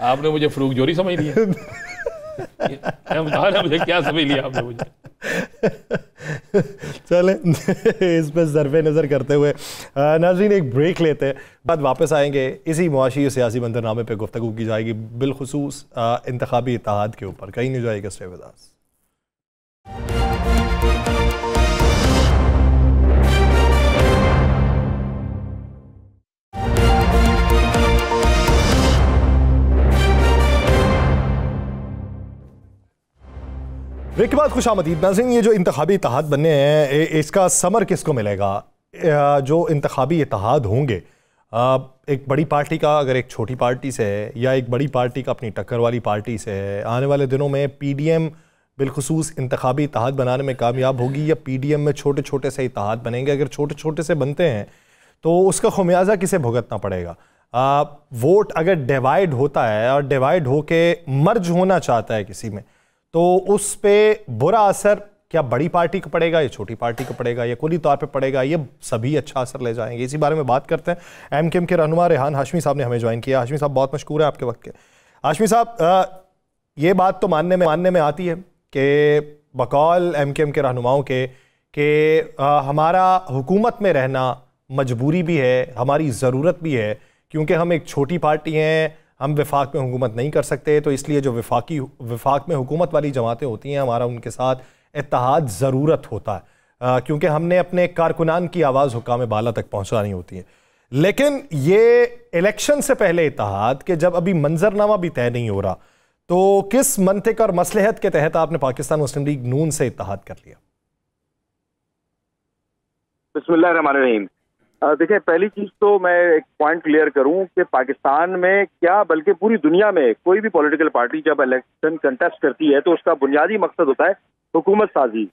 आपने मुझे फरूक जोरी समझ लिया। मुझे क्या समझ लिया आपने मुझे। चलें, इस पर ज़र्फ़े नज़र करते हुए नाज़रीन एक ब्रेक लेते हैं, बाद वापस आएंगे। इसी मुआशी सियासी मंजरनामे पर गुफ्तगू की जाएगी, बिलखुसूस इंतखाबी इत्तेहाद के ऊपर। कहीं नहीं जाएगा, स्टे विद अस। ब्रेक के बाद खुश आमदीद नाज़रीन। ये जो इंतखाबी इत्तेहाद बनने हैं, इसका समर किसको मिलेगा? जो इंतखाबी इत्तेहाद होंगे, एक बड़ी पार्टी का अगर एक छोटी पार्टी से है, या एक बड़ी पार्टी का अपनी टक्कर वाली पार्टी से है, आने वाले दिनों में PDM बिलखुसूस इंतखाबी इत्तेहाद बनाने में कामयाब होगी, या PDM में छोटे छोटे से इत्तेहाद बनेंगे? अगर छोटे छोटे से बनते हैं तो उसका खुमियाजा किसे भुगतना पड़ेगा? वोट अगर डिवाइड होता है और डिवाइड होके मर्ज होना चाहता है किसी में, तो उस पे बुरा असर क्या बड़ी पार्टी को पड़ेगा या छोटी पार्टी को पड़ेगा या कुली तौर पे पड़ेगा? ये सभी अच्छा असर ले जाएंगे। इसी बारे में बात करते हैं। MKM के रहनुमा रेहान हाशमी साहब ने हमें ज्वाइन किया। हाशमी साहब, बहुत मशकूर है आपके वक्त के। हाशमी साहब, ये बात तो मानने में आती है कि बकौल MKM के रहनुमाओं के कि हमारा हुकूमत में रहना मजबूरी भी है, हमारी ज़रूरत भी है, क्योंकि हम एक छोटी पार्टी हैं, हम वफाक में हुकूमत नहीं कर सकते, तो इसलिए जो वफाक में हुकूमत वाली जमातें होती हैं, हमारा उनके साथ इत्तेहाद ज़रूरत होता है, क्योंकि हमने अपने कारकुनान की आवाज़ हुक्काम बाला तक पहुँचानी होती है। लेकिन ये इलेक्शन से पहले इत्तेहाद के जब अभी मंजरनामा भी तय नहीं हो रहा, तो किस मंतिक और मसलहत के तहत आपने पाकिस्तान मुस्लिम लीग नून से इत्तेहाद कर लिया? बिस्मिल्लाहिर्रहमानिर्रहीम। देखिए, पहली चीज तो मैं एक पॉइंट क्लियर करूं कि पाकिस्तान में क्या बल्कि पूरी दुनिया में कोई भी पॉलिटिकल पार्टी जब इलेक्शन कंटेस्ट करती है तो उसका बुनियादी मकसद होता है हुकूमत साजी।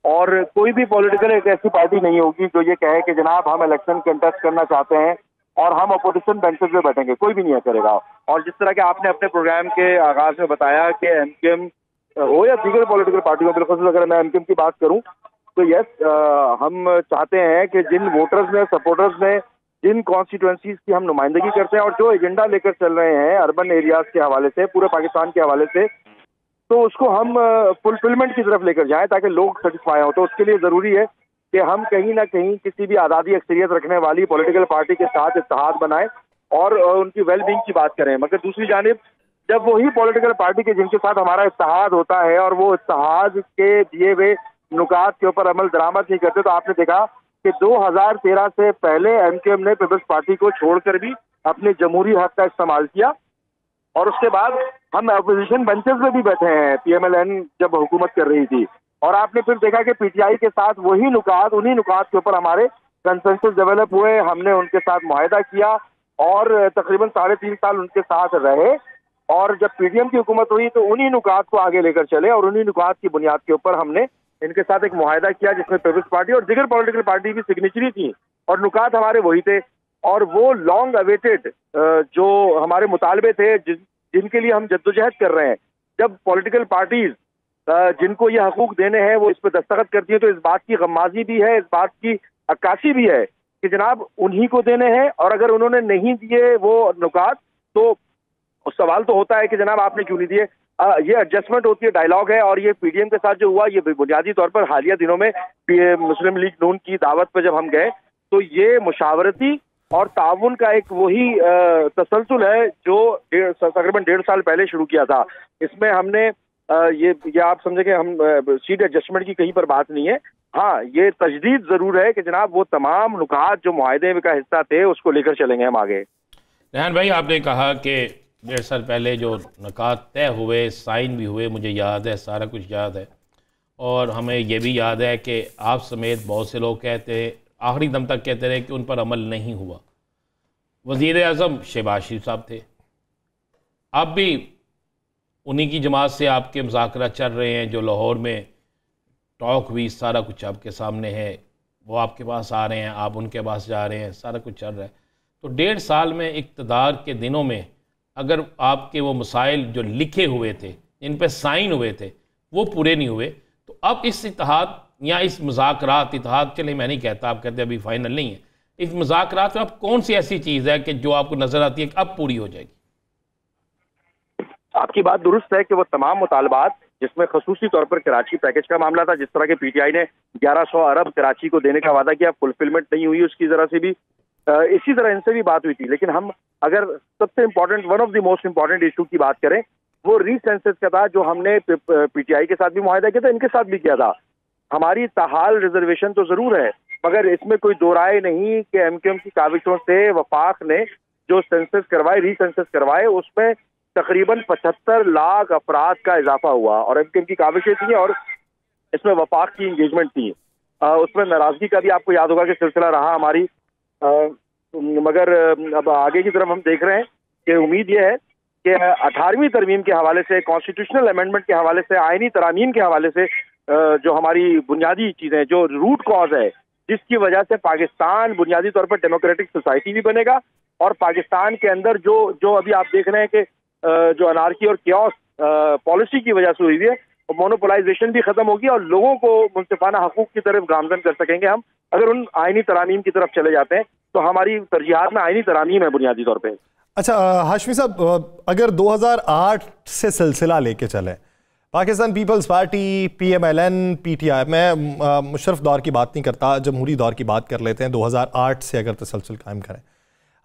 और कोई भी पॉलिटिकल एक ऐसी पार्टी नहीं होगी जो ये कहे कि जनाब हम इलेक्शन कंटेस्ट करना चाहते हैं और हम अपोजिशन बेंचेस पे बैठेंगे, कोई भी नहीं करेगा। और जिस तरह के आपने अपने प्रोग्राम के आगाज में बताया कि एमकेएम हो या दीगर पॉलिटिकल पार्टियों, बिल्कुल अगर मैं एमकेएम की बात करूं तो यस, हम चाहते हैं कि जिन वोटर्स ने, सपोर्टर्स ने, जिन कॉन्स्टिट्यूएंसीज की हम नुमाइंदगी करते हैं और जो एजेंडा लेकर चल रहे हैं अर्बन एरियाज के हवाले से, पूरे पाकिस्तान के हवाले से, तो उसको हम फुलफिलमेंट की तरफ लेकर जाएं ताकि लोग सेटिस्फाई हो। तो उसके लिए जरूरी है कि हम कहीं ना कहीं किसी भी आज़ादी अक्सरियत रखने वाली पॉलिटिकल पार्टी के साथ इत्तेहाद बनाएं और उनकी वेलबींग की बात करें। मगर दूसरी जानिब जब वही पॉलिटिकल पार्टी के जिनके साथ हमारा इत्तेहाद होता है और वो इत्तेहाद के दिए हुए नुकात के ऊपर अमल दरामद नहीं करते, तो आपने देखा कि 2013 से पहले एमकेएम ने पीपल्स पार्टी को छोड़कर भी अपने जमहूरी हक का इस्तेमाल किया और उसके बाद हम अपोजिशन बेंचेस में भी बैठे हैं पीएमएलएन जब हुकूमत कर रही थी। और आपने फिर देखा कि पीटीआई के साथ वही नुकात, उन्हीं नुकात के ऊपर हमारे कंसेंसस डेवलप हुए, हमने उनके साथ मुआहदा किया और तकरीबन 3.5 साल उनके साथ रहे। और जब पीडीएम की हुकूमत हुई तो उन्हीं नुकात को आगे लेकर चले और उन्हीं नुकात की बुनियाद के ऊपर हमने इनके साथ एक मुआहदा किया जिसमें पीपल्स पार्टी और दीगर पॉलिटिकल पार्टी की सिग्नेचरी थी और नुकात हमारे वही थे। और वो लॉन्ग अवेटेड जो हमारे मुतालबे थे, जिनके लिए हम जद्दोजहद कर रहे हैं, जब पॉलिटिकल पार्टीज जिनको ये हकूक देने हैं वो इस पर दस्तखत करती है, तो इस बात की गम्माजी भी है, इस बात की अक्कासी भी है कि जनाब उन्हीं को देने हैं। और अगर उन्होंने नहीं दिए वो नुकात तो सवाल तो होता है कि जनाब आपने क्यों नहीं दिए। ये एडजस्टमेंट होती है, डायलॉग है। और ये पीडीएम के साथ जो हुआ, ये बुनियादी तौर पर हालिया दिनों में मुस्लिम लीग नून की दावत पर जब हम गए तो ये मुशावरती और ताउन का एक वही तसलसल है जो तकरीबन 1.5 साल पहले शुरू किया था। इसमें हमने ये आप समझे कि हम सीट एडजस्टमेंट की कहीं पर बात नहीं है। हाँ, ये तजदीद जरूर है कि जनाब वो तमाम नुकात जो मुआहदे का हिस्सा थे उसको लेकर चलेंगे हम आगे। रेहान भाई, आपने कहा कि 1.5 साल पहले जो नुकात तय हुए, साइन भी हुए, मुझे याद है, सारा कुछ याद है। और हमें ये भी याद है कि आप समेत बहुत से लोग कहते, आखिरी दम तक कहते रहे कि उन पर अमल नहीं हुआ। वज़ीर आज़म शहबाज शरीफ साहब थे, अब भी उन्हीं की जमात से आपके मुज़ाकरा चल रहे हैं, जो लाहौर में टॉक हुई, सारा कुछ आपके सामने है। वो आपके पास आ रहे हैं, आप उनके पास जा रहे हैं, सारा कुछ चल रहा है। तो 1.5 साल में इक़्तिदार के दिनों में अगर आपके वो मसाइल जो लिखे हुए थे, इन पर साइन हुए थे, वो पूरे नहीं हुए, तो अब इस इत्तेहाद या इस मुज़ाकरात, इत्तेहाद चले मैं नहीं कहता, आप कहते अभी फाइनल नहीं है, इस मुज़ाकरात में अब कौन सी ऐसी चीज़ है कि जो आपको नज़र आती है कि अब पूरी हो जाएगी? आपकी बात दुरुस्त है कि वो तमाम मुतालबात, जिसमें खसूसी तौर पर कराची पैकेज का मामला था, जिस तरह के पीटीआई ने 1100 अरब कराची को देने का वादा किया, फुलफिलमेंट नहीं हुई उसकी जरा से भी। इसी तरह इनसे भी बात हुई थी। लेकिन हम अगर सबसे important, one of the most important issue की बात करें, वो रीसेंसस का था, जो हमने पीटीआई के साथ भी मुआहदा किया था, इनके साथ भी किया था। हमारी ताहाल रिजर्वेशन तो जरूर है, मगर इसमें कोई दो राय नहीं कि एमकेएम की काविशों से वफाक ने जो सेंसस करवाए, रीसेंसस करवाए, उसमें तकरीबन 75 लाख अफराद का इजाफा हुआ और एमकेएम की काविशें थी और इसमें वफाक की इंगेजमेंट थी। उसमें नाराजगी का भी आपको याद होगा कि सिलसिला रहा हमारी। मगर अब आगे की तरफ हम देख रहे हैं कि उम्मीद यह है कि 18वीं तरमीम के हवाले से, कॉन्स्टिट्यूशनल अमेंडमेंट के हवाले से, आईनी तरामीम के हवाले से जो हमारी बुनियादी चीज़ें, जो रूट कॉज है जिसकी वजह से पाकिस्तान बुनियादी तौर पर डेमोक्रेटिक सोसाइटी भी बनेगा और पाकिस्तान के अंदर जो अभी आप देख रहे हैं कि जो अनार्की और क्योस पॉलिसी की वजह से हुई है, मोनोपोलाइजेशन भी खत्म होगी और लोगों को मुंसिफाना हकूक की तरफ गामजन कर सकेंगे हम, अगर उन आईनी तरामीम की तरफ चले जाते हैं। तो हमारी तरजीहात में आईनी तरामीम है बुनियादी तौर पे। अच्छा हाशमी साहब, अगर 2008 से सिलसिला लेके चले, Pakistan Peoples Party, PMLN, PTI, मैं मुशर्रफ दौर की बात नहीं करता, जमहूरी दौर की बात कर लेते हैं, 2008 से अगर तसलसल कायम करें,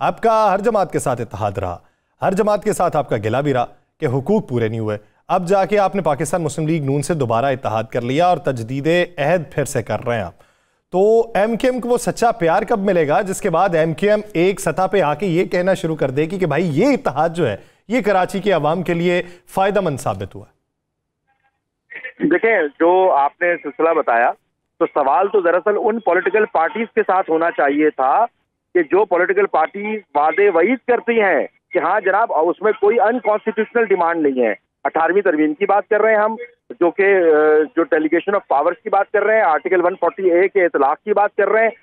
आपका हर जमात के साथ इत्तेहाद रहा, हर जमात के साथ आपका गिला भी रहा कि हुकूक पूरे नहीं हुए। अब जाके आपने पाकिस्तान मुस्लिम लीग नून से दोबारा इत्तेहाद कर लिया और तजदीद अहद फिर से कर रहे हैं आप। तो MKM को वो सच्चा प्यार कब मिलेगा जिसके बाद MKM एक सतह पे आके ये कहना शुरू कर देगी कि भाई ये इत्तेहाद जो है ये कराची के अवाम के लिए फायदेमंद साबित हुआ? देखें, जो आपने सिलसिला बताया तो सवाल तो दरअसल उन पॉलिटिकल पार्टीज के साथ होना चाहिए था कि जो पॉलिटिकल पार्टी वादे वईद करती हैं कि हाँ जनाब उसमें कोई अनकॉन्स्टिट्यूशनल डिमांड नहीं है। 18वीं तरमीम की बात कर रहे हैं हम, जो डेलीगेशन ऑफ पावर्स की बात कर रहे हैं, आर्टिकल 140A के इतलाक की बात कर रहे हैं,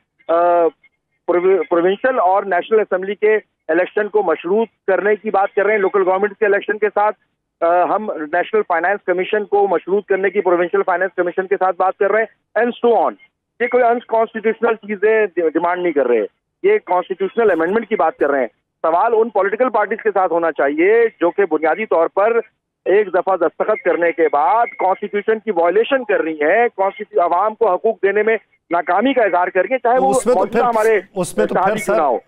प्रोविंशियल और नेशनल असेंबली के इलेक्शन को मशरूत करने की बात कर रहे हैं, लोकल गवर्नमेंट के इलेक्शन के साथ हम नेशनल फाइनेंस कमीशन को मशरूत करने की प्रोविंशियल फाइनेंस कमीशन के साथ बात कर रहे हैं, एंड सो ऑन। ये कोई अनकॉन्स्टिट्यूशनल चीजें डिमांड नहीं कर रहे, ये कॉन्स्टिट्यूशनल अमेंडमेंट की बात कर रहे हैं। सवाल उन पॉलिटिकल पार्टीज के साथ होना चाहिए जो कि बुनियादी तौर पर एक दफा दस्तखत करने के बाद कॉन्स्टिट्यूशन की वायलेशन कर रही है, आवाम को हकूक देने में नाकामी का इजहार करके, चाहे वो उसमें तो फिर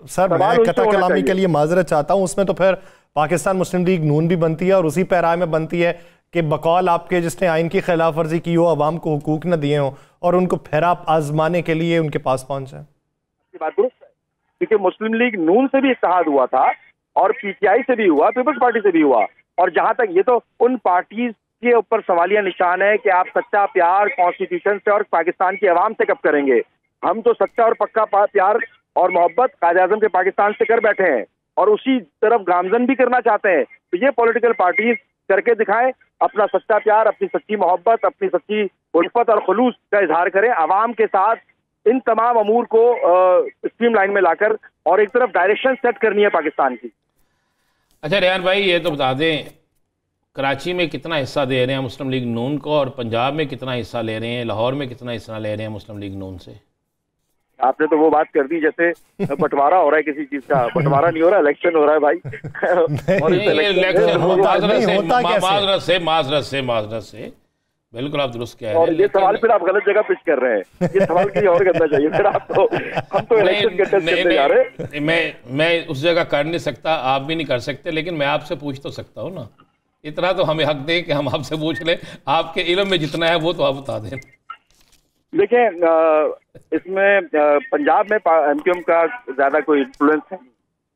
सर मैं कता कलामी के लिए माजरत चाहता हूं, उसमें तो फिर पाकिस्तान मुस्लिम लीग नून भी बनती है और उसी पैराए में बनती है कि बकौल आपके जिसने आइन की खिलाफ वर्जी की हो, अवाम को हुकूक न दिए हो और उनको फिर आप आजमाने के लिए उनके पास पहुंचे। बात दुरुस्त है, क्योंकि मुस्लिम लीग नून से भी इत्तेहाद हुआ था और PTI से भी हुआ, पीपल्स पार्टी से भी हुआ, और जहां तक ये तो उन पार्टीज के ऊपर सवालिया निशान है कि आप सच्चा प्यार कॉन्स्टिट्यूशन से और पाकिस्तान की आवाम से कब करेंगे। हम तो सच्चा और पक्का प्यार और मोहब्बत कायद-ए-आज़म के पाकिस्तान से कर बैठे हैं और उसी तरफ गामजन भी करना चाहते हैं। तो ये पॉलिटिकल पार्टीज करके दिखाएं अपना सच्चा प्यार, अपनी सच्ची मोहब्बत, अपनी सच्ची उल्फत और खुलूस का इजहार करें आवाम के साथ। इन तमाम अमूर को स्ट्रीम लाइन में लाकर और एक तरफ डायरेक्शन सेट करनी है पाकिस्तान की। अच्छा रेहान भाई, ये तो बता दें कराची में कितना हिस्सा दे रहे हैं मुस्लिम लीग नून को और पंजाब में कितना हिस्सा ले रहे हैं, लाहौर में कितना हिस्सा ले रहे हैं मुस्लिम लीग नून से? आपने तो वो बात कर दी जैसे बंटवारा हो रहा है किसी चीज का। बंटवारा नहीं हो रहा, इलेक्शन हो रहा है भाई। और माजरत से बिल्कुल आप दुरुस्त कह रहे हैं। और ये सवाल फिर आप गलत जगह पिच कर रहे हैं, ये सवाल कहीं और करना चाहिए फिर आपको। हम तो इलेक्शन कंटेस्ट करने जा रहे हैं। मैं उस जगह कर नहीं सकता, आप भी नहीं कर सकते, लेकिन मैं आपसे पूछ तो सकता हूँ ना। इतना तो हमें हक दें कि हम आपसे पूछ लें, आपके इल्म में जितना है वो तो आप बता दें। देखिए, इसमें पंजाब में MKM का ज्यादा कोई इन्फ्लुएंस है,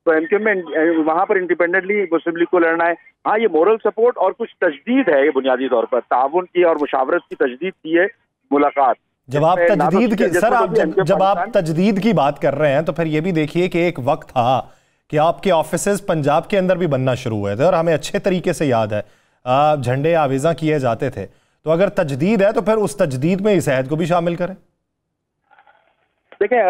तो MKM में वहां पर इंडिपेंडेंटली मुस्लिम लीग को लड़ना है। हाँ, ये मोरल सपोर्ट और कुछ तजदीद है, ये बुनियादी तौर पर ताउन की और मुशावरत की तजदीद की है मुलाकात। जब आप तजदीद की सर आप जब आप तजदीद की बात कर रहे हैं तो फिर ये भी देखिए कि एक वक्त था कि आपके ऑफिसेज पंजाब के अंदर भी बनना शुरू हुए थे और हमें अच्छे तरीके से याद है झंडे आवेजा किए जाते थे। तो अगर तजदीद है तो फिर उस तजदीद में इस अहद को भी शामिल करें। देखिए,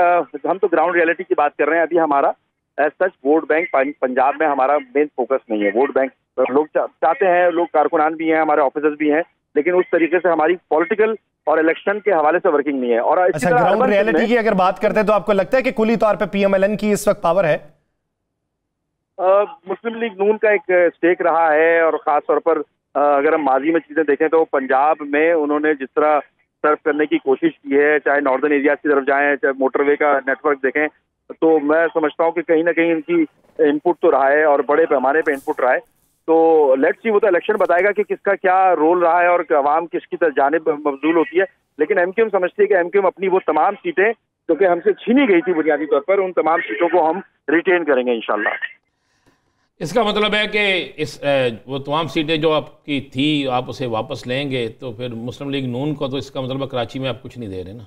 हम तो ग्राउंड रियलिटी की बात कर रहे हैं। अभी हमारा as such vote bank Punjab में हमारा मेन फोकस नहीं है। वोट बैंक लोग चाहते हैं, लोग कारकुनान भी हैं, हमारे ऑफिसर्स भी हैं, लेकिन उस तरीके से हमारी पॉलिटिकल और इलेक्शन के हवाले से वर्किंग नहीं है। और अच्छा, ग्राउंड रियलिटी की अगर बात करते हैं तो आपको लगता है कि कुली तौर पे PMLN की इस वक्त पावर है? मुस्लिम लीग नून का एक स्टेक रहा है, और खास तौर पर अगर हम माजी में चीजें देखें तो पंजाब में उन्होंने जिस तरह सर्व करने की कोशिश की है, चाहे नॉर्दर्न एरियाज की तरफ जाएं, चाहे मोटरवे का नेटवर्क देखें, तो मैं समझता हूं कि कहीं ना कहीं इनकी इनपुट तो रहा है और बड़े पैमाने पे इनपुट रहा है। तो लेट्स सी, वो तो इलेक्शन बताएगा कि किसका क्या रोल रहा है और अवाम किसकी जानिब मबजूल होती है। लेकिन MKM समझती है कि MKM अपनी वो तमाम सीटें जो कि हमसे छीनी गई थी बुनियादी तौर पर, उन तमाम सीटों को हम रिटेन करेंगे इंशाल्लाह। इसका मतलब है कि वो तमाम सीटें जो आपकी थी आप उसे वापस लेंगे, तो फिर मुस्लिम लीग नून को तो इसका मतलब कराची में आप कुछ नहीं दे रहे ना?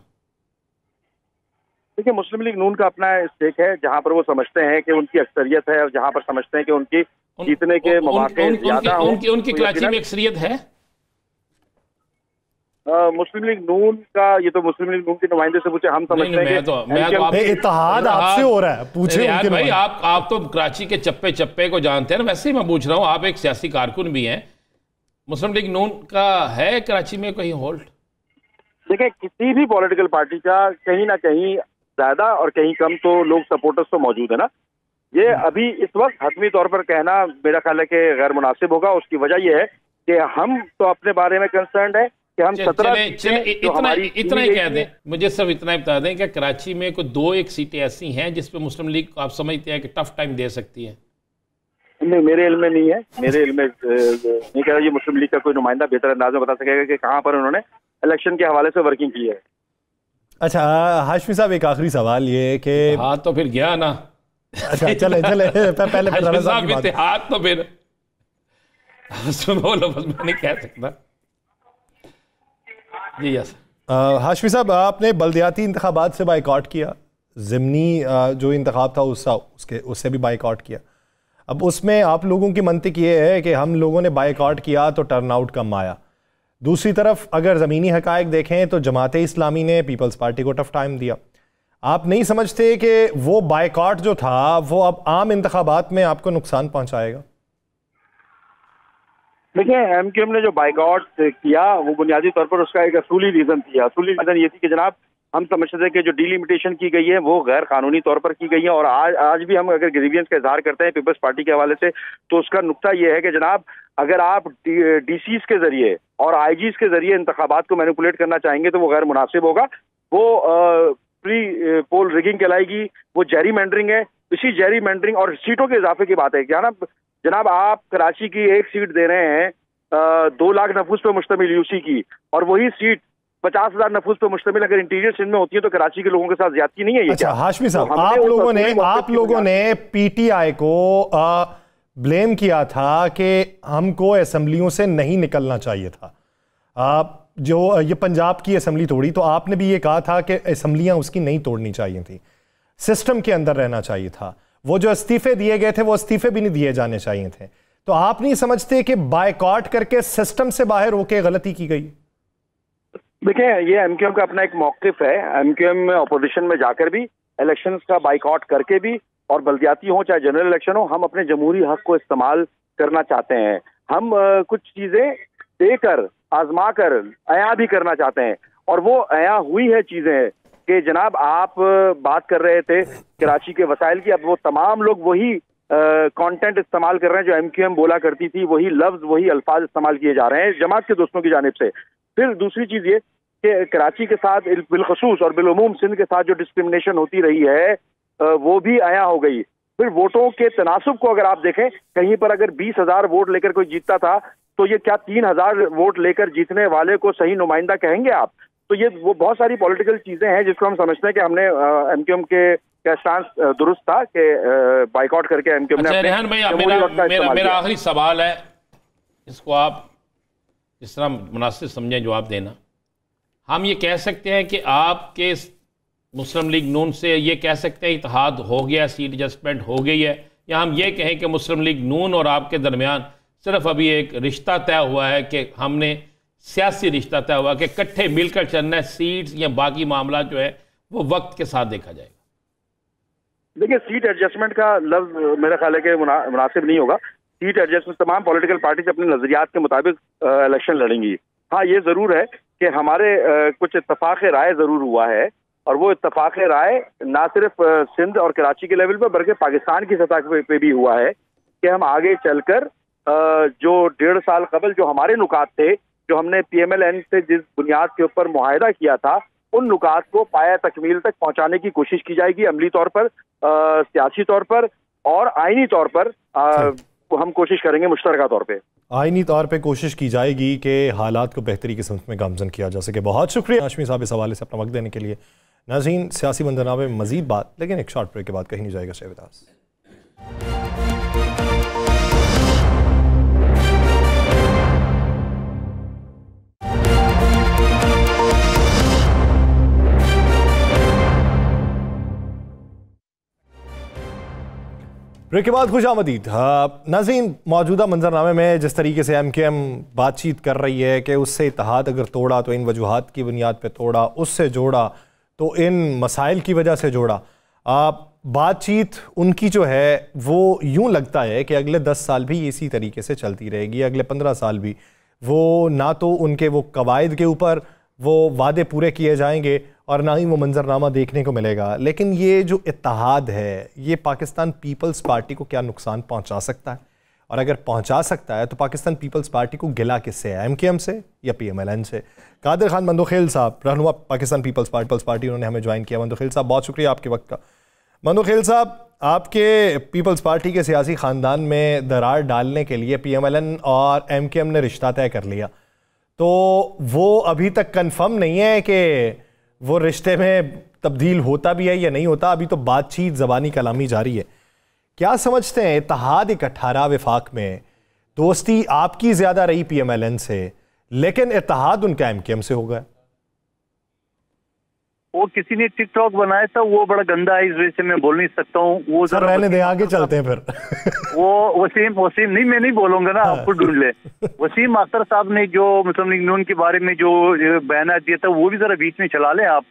देखिए, मुस्लिम लीग नून का अपना स्टेक है जहां पर वो समझते हैं कि उनकी अक्सरियत है और जहां पर समझते हैं कि उनकी जीतने के मौके ज्यादा हों। उनकी कराची में अक्सरियत है। मुस्लिम लीग नून का, ये तो मुस्लिम लीग नून के नुमाइंदे से पूछे, हम समझते हैं कि इत्तेहाद आपसे हो रहा है। पूछे भाई, आप तो कराची के चप्पे चप्पे को जानते हैं ना, वैसे ही मैं पूछ रहा हूँ, आप एक सियासी कारकुन भी हैं, मुस्लिम लीग नून का है कराची में कहीं होल्ड? देखिए, किसी भी पॉलिटिकल पार्टी का कहीं ना कहीं ज्यादा और कहीं कम तो लोग सपोर्टर्स तो मौजूद है ना। ये अभी इस वक्त हतमी तौर पर कहना मेरा ख्याल है कि गैर मुनासिब होगा। उसकी वजह यह है कि हम तो अपने बारे में कंसर्न है कि हम 17 इतना ही कह दें, मुझे सब इतना ही बता दें कि कराची में कोई 2-1 सीटें ऐसी हैं जिस पे मुस्लिम लीग आप समझते हैं कि टफ टाइम दे सकती है। नहीं, मेरे इल्म में नहीं है। मेरे इल्म में नहीं कह रहा ये मुस्लिम लीग का कोई नुमाइंदा बेहतर अंदाज में बता सकेगा कि कहाँ पर उन्होंने इलेक्शन के हवाले से वर्किंग की है। अच्छा हाशमी साहब, एक आखिरी सवाल ये कि हाँ तो फिर गया ना। अच्छा चले पहले हाशमी साहब इत्तेहाद तो फिर सुनो लो, बस मैं नहीं कह सकता जी। यस हाशमी साहब, आपने बल्दियाती इंतखाबात से बाइकआउट किया, ज़िमनी जो इंतखाब था उससे भी बाइकआउट किया। अब उसमें आप लोगों की मंतिक ये है कि हम लोगों ने बाइकआउट किया तो टर्नआउट कम आया। दूसरी तरफ अगर ज़मीनी हकायक देखें तो जमाते इस्लामी ने पीपल्स पार्टी को टफ टाइम दिया। आप नहीं समझते कि वो बाइकआउट जो था वो अब आम इंतखाबात में आपको नुकसान पहुंचाएगा? देखिए, एमक्यूएम ने जो बाइकआउट किया वो बुनियादी तौर पर उसका एक असूली रीजन थी। असूली रीजन ये थी कि जनाब हम समझते थे कि जो डिलिमिटेशन की गई है वो गैर कानूनी तौर पर की गई है, और आज भी हम अगर ग्रीवियंस का इजहार करते हैं पीपल्स पार्टी के हवाले से तो उसका नुक्ता ये है कि जनाब अगर आप डीसीज के जरिए और आईजीज के जरिए इंतखाबात को मैनिपुलेट करना चाहेंगे तो वो गैर मुनासिब होगा। वो प्री पोल रिगिंग कहलाएगी, वो जेरी मैंडरिंग है। इसी जेरी मैंडरिंग और सीटों के इजाफे की बात है क्या ना जनाब, आप कराची की एक सीट दे रहे हैं 2 लाख नफूस पर मुश्तमिल यूसी की, और वही सीट 50,000 नफूस पर मुश्तमिल अगर इंटीरियर सिंध में होती है तो कराची के लोगों के साथ ज्यादती नहीं है ये? अच्छा हाशमी साहब, तो आप लोगों ने पीटीआई को ब्लेम किया था कि हमको असेंबलियों से नहीं निकलना चाहिए था। जो ये पंजाब की असेंबली तोड़ी तो आपने भी ये कहा था कि असेंबलियां उसकी नहीं तोड़नी चाहिए थी, सिस्टम के अंदर रहना चाहिए था। वो जो इस्तीफे दिए गए थे वो इस्तीफे भी नहीं दिए जाने चाहिए थे। तो आप नहीं समझते कि बायकॉट करके सिस्टम से बाहर होकर गलती की गई? देखिए, ये एमक्यूएम का अपना एक मौकिफ है। एमक्यूएम में अपोजिशन में जाकर भी, इलेक्शंस का बाइकआउट करके भी, और बल्दियाती हो चाहे जनरल इलेक्शन हो, हम अपने जमहूरी हक को इस्तेमाल करना चाहते हैं। हम कुछ चीजें देकर आजमा कर अया भी करना चाहते हैं, और वो अया हुई है चीजें कि जनाब आप बात कर रहे थे कराची के वसाइल की, अब वो तमाम लोग वही कंटेंट इस्तेमाल कर रहे हैं जो एमक्यूएम बोला करती थी, वही लफ्ज वही अल्फाज इस्तेमाल किए जा रहे हैं जमात के दोस्तों की जानिब से। फिर दूसरी चीज ये कि कराची के साथ बिलखसूस और बिलउमूम सिंध के साथ जो डिस्क्रिमिनेशन होती रही है वो भी आया हो गई। फिर वोटों के तनासुब को अगर आप देखें, कहीं पर अगर 20,000 वोट लेकर कोई जीतता था तो ये क्या 3,000 वोट लेकर जीतने वाले को सही नुमाइंदा कहेंगे आप? तो ये वो बहुत सारी पॉलिटिकल चीजें हैं जिसको हम समझते हैं कि हमने एमक्यूएम के स्टांस दुरुस्त था कि बाइकआउट करके एमक्यूएम ने। रेहान भाई, मेरा आखिरी सवाल है, इसको आप जिस तरह मुनासिब समझें जवाब देना। हम ये कह सकते हैं कि आपके मुस्लिम लीग नून से ये कह सकते हैं इत्तेहाद हो गया, सीट एडजस्टमेंट हो गई है, या हम ये कहें कि मुस्लिम लीग नून और आपके दरमियान सिर्फ अभी एक रिश्ता तय हुआ है कि हमने सियासी रिश्ता तय हुआ कि इकट्ठे मिलकर चलना है, सीट्स या बाकी मामला जो है वो वक्त के साथ देखा जाएगा? देखिए, सीट एडजस्टमेंट का लफ्ज मेरा ख्याल है कि मुनासिब नहीं होगा। सीट एडजस्टमेंट, तमाम पॉलिटिकल पार्टी अपने नजरियात के मुताबिक इलेक्शन लड़ेंगी। हाँ, ये जरूर है कि हमारे कुछ इत्तफाक राय जरूर हुआ है, और वो इत्तफाक राय ना सिर्फ सिंध और कराची के लेवल पर बल्कि पाकिस्तान की सतह पे भी हुआ है कि हम आगे चलकर जो 1.5 साल कबल जो हमारे नुकात थे, जो हमने PMLN से जिस बुनियाद के ऊपर मुआहिदा किया था, उन नुकात को पाया तकमील तक पहुंचाने की कोशिश की जाएगी, अमली तौर पर, सियासी तौर पर और आईनी तौर पर। हम कोशिश करेंगे मुश्तरका तौर पे, आईनी तौर पे कोशिश की जाएगी कि हालात को बेहतरी की समत में गामजन किया जा सके। बहुत शुक्रिया हाशमी साहब इस हवाले से अपना वक्त देने के लिए। नाज़रीन, सियासी मंजरनामे में मजीद बात, लेकिन एक शॉर्ट ब्रेक के बाद कहीं नहीं जाएगा। शहबाज ब्रेक के बाद खुश आमदीद। नाज़रीन, मौजूदा मंजरनामे में जिस तरीके से MKM बातचीत कर रही है कि उससे इत्तेहाद अगर तोड़ा तो इन वजूहात की बुनियाद पे तोड़ा, उससे जोड़ा तो इन मसाइल की वजह से जोड़ा, बातचीत उनकी जो है वो यूं लगता है कि अगले 10 साल भी इसी तरीके से चलती रहेगी, अगले 15 साल भी। वो ना तो उनके वो कवायद के ऊपर वो वादे पूरे किए जाएंगे और ना ही वो मंजरनामा देखने को मिलेगा। लेकिन ये जो इत्तेहाद है ये पाकिस्तान पीपल्स पार्टी को क्या नुकसान पहुंचा सकता है? और अगर पहुंचा सकता है तो पाकिस्तान पीपल्स पार्टी को गिला किससे है, MKM से या PMLN से? कादिर खान बंदोखेल साहब, रहनुमा पाकिस्तान पीपल्स पार्टी, उन्होंने हमें ज्वाइन किया। बंदोखेल साहब, बहुत शुक्रिया आपके वक्त का। मंदो खेल साहब, आपके पीपल्स पार्टी के सियासी खानदान में दरार डालने के लिए पीएमएलएन और एमकेएम ने रिश्ता तय कर लिया, तो वो अभी तक कंफर्म नहीं है कि वो रिश्ते में तब्दील होता भी है या नहीं होता। अभी तो बातचीत ज़बानी कलामी जारी है। क्या समझते हैं, इत्तेहाद एक 18 वफाक में दोस्ती आपकी ज़्यादा रही पीएमएलएन से, लेकिन इत्तेहाद उनका एमकेएम से हो गया? वो किसी ने टिकटॉक बनाया था, वो बड़ा गंदा है, इस वजह से मैं बोल नहीं सकता हूँ। वो सर रहने दे, आगे चलते हैं फिर। वो वसीम नहीं, मैं नहीं बोलूंगा ना, आपको ढूंढ ले। वसीम अख्तर साहब ने जो मुस्लिम लीग नून के बारे में जो बयान दिया था, वो भी जरा बीच में चला लें आप,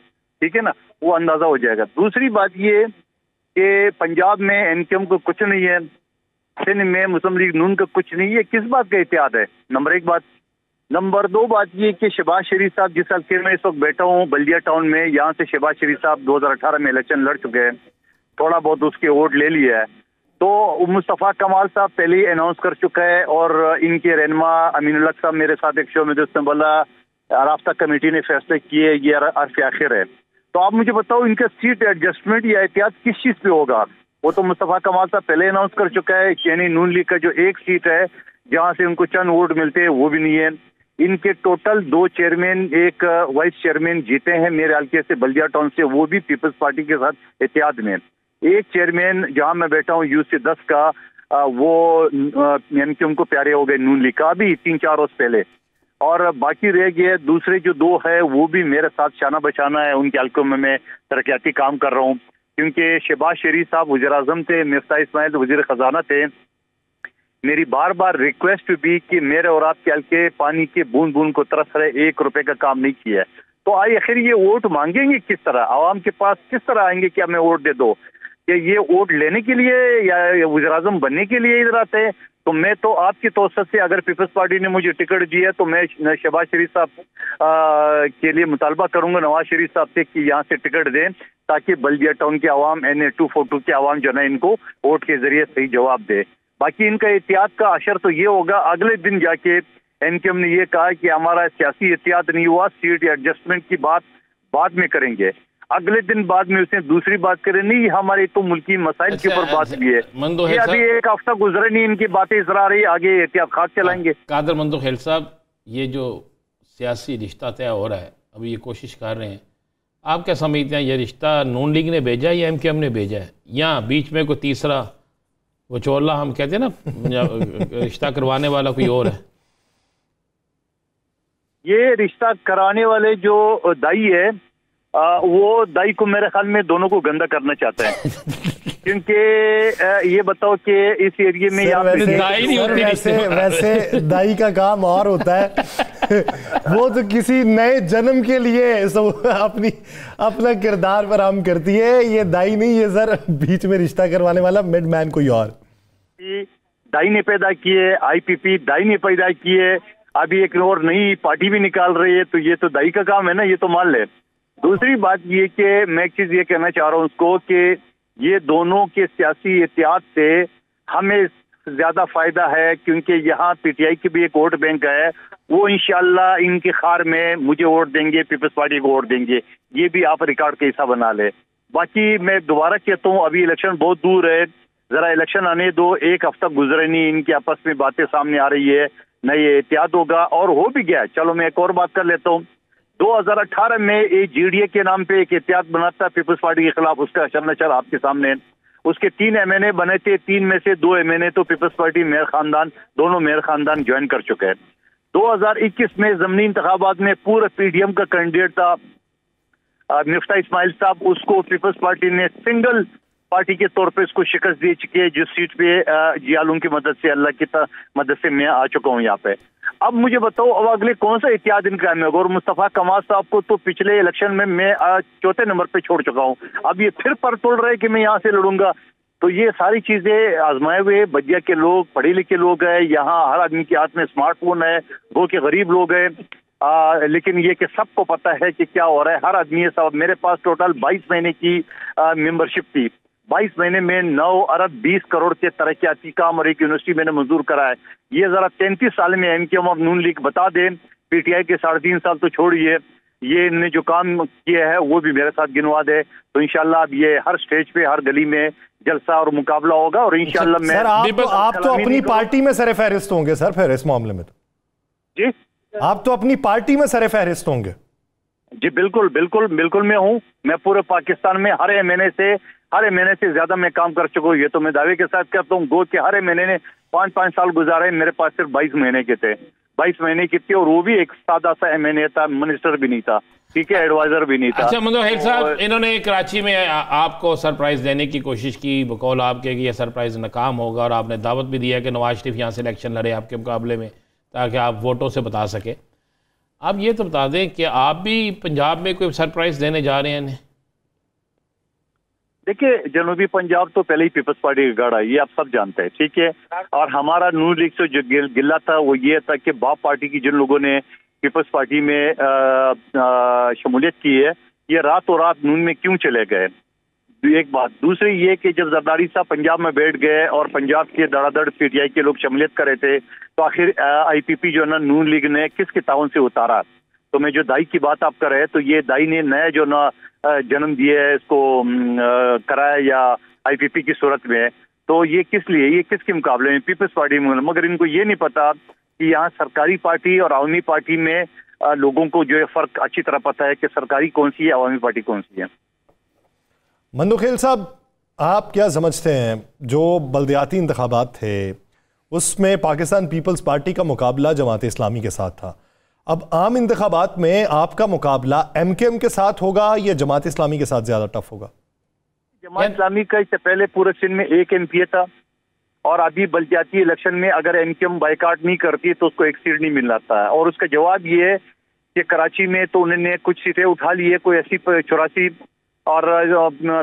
ठीक है ना, वो अंदाजा हो जाएगा। दूसरी बात ये कि पंजाब में एमकेएम को कुछ नहीं है, सिंध में मुस्लिम लीग नून का कुछ नहीं है, किस बात का इत्तेहाद है? नंबर एक बात। नंबर दो बात ये कि शहबाज शरीफ साहब, जिस हल्के में इस वक्त बैठा हूँ बल्दिया टाउन में, यहाँ से शहबाज शरीफ साहब 2018 में इलेक्शन लड़ चुके हैं, थोड़ा बहुत उसके वोट ले लिया है। तो मुस्तफ़ा कमाल साहब पहले ही अनाउंस कर चुका है, और इनके रहनुमा अमीनुल हक साहब मेरे साथ एक शो में दोस्तों बोला, राब्ता कमेटी ने फैसले किए, ये अर्फ आखिर है। तो आप मुझे बताओ, इनका सीट एडजस्टमेंट या एहतियात किस चीज़ पे होगा? वो तो मुस्तफ़ा कमाल साहब पहले अनाउंस कर चुका है, यानी नून लीग का जो एक सीट है जहाँ से उनको चंद वोट मिलते हैं, वो भी नहीं है। इनके टोटल 2 चेयरमैन, एक वाइस चेयरमैन जीते हैं मेरे हल्के से बल्दिया टाउन से, वो भी पीपल्स पार्टी के साथ इत्तेहाद में। एक चेयरमैन जहां मैं बैठा हूँ UC10 का, वो एमकेएम को प्यारे हो गए नून लीग का अभी 3-4 रोज पहले, और बाकी रह गए दूसरे जो 2 है वो भी मेरे साथ शाना बचाना है, उनके हल्कों में मैं तरक्याती काम कर रहा हूँ। क्योंकि शहबाज शरीफ साहब वज़ीर आज़म थे, मिफ्ताह इस्माइल वज़ीर ख़जाना थे। मेरी बार बार रिक्वेस्ट भी कि मेरे और आपके हल्के पानी के बूंद बूंद को तरस रहे, 1 रुपए का काम नहीं किया है। तो आखिर ये वोट मांगेंगे किस तरह, आवाम के पास किस तरह आएंगे कि हमें वोट दे दो? कि ये वोट लेने के लिए या वज़ीर आज़म बनने के लिए इधर आते हैं? तो मैं तो आपकी तौसीत से, अगर पीपल्स पार्टी ने मुझे टिकट दिया तो मैं शहबाज शरीफ साहब के लिए मुतालबा करूंगा नवाज शरीफ साहब से कि यहाँ से टिकट दें, ताकि बल्दिया टाउन के आवाम, NA 242 के आवाम जो है इनको वोट के जरिए सही जवाब दे। बाकी इनका एहतियात का असर तो ये होगा, अगले दिन जाके एमकेएम ने ये कहा कि हमारा सियासी एहतियात नहीं हुआ, सीट एडजस्टमेंट की बात बाद में करेंगे। अगले दिन बाद में उसने दूसरी बात करे, नहीं हमारे तो मुल्की मसाइल के ऊपर बात की है। ये अभी 1 हफ्ता गुजरे नहीं, इनकी बातें इसरा रही, आगे एहतियात खास चलाएंगे। कादर मंदो खेल साहब, ये जो सियासी रिश्ता तय हो रहा है, अभी ये कोशिश कर रहे हैं, आप क्या समझते हैं, ये रिश्ता नून लीग ने भेजा है या एमकेएम ने भेजा है, या बीच में कोई तीसरा वो चोला हम कहते हैं ना रिश्ता करवाने वाला कोई और है? ये रिश्ता कराने वाले जो दाई है, वो दाई को मेरे ख्याल में दोनों को गंदा करना चाहता है। क्योंकि ये बताओ कि इस एरिया में वैसे दाई का काम और होता है वो तो किसी नए जन्म के लिए अपना किरदार पर हम करती है। ये दाई नहीं है सर, बीच में रिश्ता करवाने वाला मिडमैन कोई और। दाई ने पैदा किए, IPP दाई ने पैदा किए, अभी एक और नई पार्टी भी निकाल रही है, तो ये तो दाई का काम है ना, ये तो मान ले। दूसरी बात ये कि मैं एक चीज ये कहना चाह रहा हूँ उसको कि ये दोनों के सियासी एहतियात से हमें ज्यादा फायदा है, क्योंकि यहाँ PTI की भी एक वोट बैंक है, वो इंशाल्लाह इनके खार में मुझे वोट देंगे, पीपल्स पार्टी को वोट देंगे। ये भी आप रिकॉर्ड का हिस्सा बना ले। बाकी मैं दोबारा कहता हूँ, अभी इलेक्शन बहुत दूर है, जरा इलेक्शन आने दो, 1 हफ्ता गुजरे नहीं, इनकी आपस में बातें सामने आ रही है, न ये एहतियात होगा, और हो भी गया। चलो मैं एक और बात कर लेता हूँ, 2018 में एक GDA के नाम पे एक एहतियात बना था पीपल्स पार्टी के खिलाफ, उसका असर नचर आपके सामने। उसके 3 MNA बने थे, 3 में से 2 MNA तो पीपल्स पार्टी मेयर खानदान, दोनों मेयर खानदान ज्वाइन कर चुके हैं। 2021 में ज़मीनी इंतखाबात में पूरा PDM का कैंडिडेट था मिफ्ताह इस्माइल साहब, उसको पीपल्स पार्टी ने सिंगल पार्टी के तौर पे इसको शिकस्त दे चुकी है, जिस सीट पे जियालूम की मदद से, अल्लाह की मदद से मैं आ चुका हूँ यहाँ पे। अब मुझे बताओ, अब अगले कौन सा एहतियात इनका में होगा? और मुस्तफ़ा कमाल साहब को तो पिछले इलेक्शन में मैं 4थे नंबर पे छोड़ चुका हूँ, अब ये फिर पर तोड़ रहे कि मैं यहाँ से लड़ूंगा। तो ये सारी चीजें आजमाए हुए बजिया के लोग, पढ़े लिखे लोग हैं, यहाँ हर आदमी के हाथ में स्मार्टफोन है, गो के गरीब लोग हैं, लेकिन ये कि सबको पता है कि क्या हो रहा है। हर आदमी सब, मेरे पास टोटल 22 महीने की मेंबरशिप थी, 22 महीने में 9 अरब 20 करोड़ के तरक्याती काम और एक यूनिवर्सिटी मैंने मंजूर करा है। ये जरा 33 साल में एमकेएम और नून लीग बता दें, PTI के 3.5 साल तो छोड़िए, ये इनने जो काम किया है वो भी मेरे साथ गिनवा दे, तो इंशाल्लाह अब ये हर स्टेज पे हर गली में जलसा और मुकाबला होगा। और इंशाल्लाह मैं सर आप तो अपनी पार्टी में सर फहरिस्त होंगे सर, फिर इस मामले में तो जी आप तो अपनी पार्टी में सर फहरिस्त होंगे। जी बिल्कुल बिल्कुल बिल्कुल मैं हूँ। मैं पूरे पाकिस्तान में हर महीने से ज्यादा मैं काम कर चुका हूँ, ये तो मैं दावे के साथ करता हूँ। गो के हर महीने ने 5-5 साल गुजारे, मेरे पास सिर्फ 22 महीने के थे, 22 महीने की थी, और वो भी एक सादा सा एमएनए था, मिनिस्टर भी नहीं था, ठीक है, एडवाइजर भी नहीं था। अच्छा मंदोहेल साहब, इन्होंने कराची में आपको सरप्राइज देने की कोशिश की, बकौल आपके कि यह सरप्राइज नाकाम होगा, और आपने दावत भी दिया कि नवाज शरीफ यहाँ से इलेक्शन लड़े आपके मुकाबले में, ताकि आप वोटों से बता सके। आप ये तो बता दें कि आप भी पंजाब में कोई सरप्राइज देने जा रहे हैं? देखिए, जनूबी पंजाब तो पहले ही पीपल्स पार्टी का गढ़ है, ये आप सब जानते हैं, ठीक है। और हमारा नून लीग से जो गिल्ला था वो ये था कि बाप पार्टी की जिन लोगों ने पीपल्स पार्टी में शमूलियत की है, ये रातों रात नून में क्यों चले गए, एक बात। दूसरी ये कि जब जरदारी साहब पंजाब में बैठ गए और पंजाब के धड़ाधड़ पीटीआई के लोग शमूलियत कर रहे थे, तो आखिर आईपीपी जो है ना नून लीग ने किसके ताउन से उतारा। तो मैं जो दाई की बात आप कर रहे हैं, तो ये दाई ने नया जो ना जन्म दिया है, इसको कराया या आईपीपी की सूरत में, तो ये किस लिए, ये किसके मुकाबले में, पीपल्स पार्टी में। मगर इनको ये नहीं पता कि यहाँ सरकारी पार्टी और अवामी पार्टी में लोगों को जो है फर्क अच्छी तरह पता है कि सरकारी कौन सी है, अवामी पार्टी कौन सी है। मंदोखेल साहब, आप क्या समझते हैं, जो बल्दियाती इंतखाबात थे उसमें पाकिस्तान पीपल्स पार्टी का मुकाबला जमात इस्लामी के साथ था, अब आम इंतखाबात में आपका मुकाबला एमकेएम के साथ होगा या जमात इस्लामी के साथ ज्यादा टफ होगा? जमात इस्लामी का इससे पहले पूरे सिंध में एक एमपी था, और अभी बल्दियाती इलेक्शन में अगर एमकेएम बाइकाट नहीं करती तो उसको एक सीट नहीं मिल रहा है। और उसका जवाब ये है कि कराची में तो उन्होंने कुछ सीटें उठा ली है, कोई 80-84, और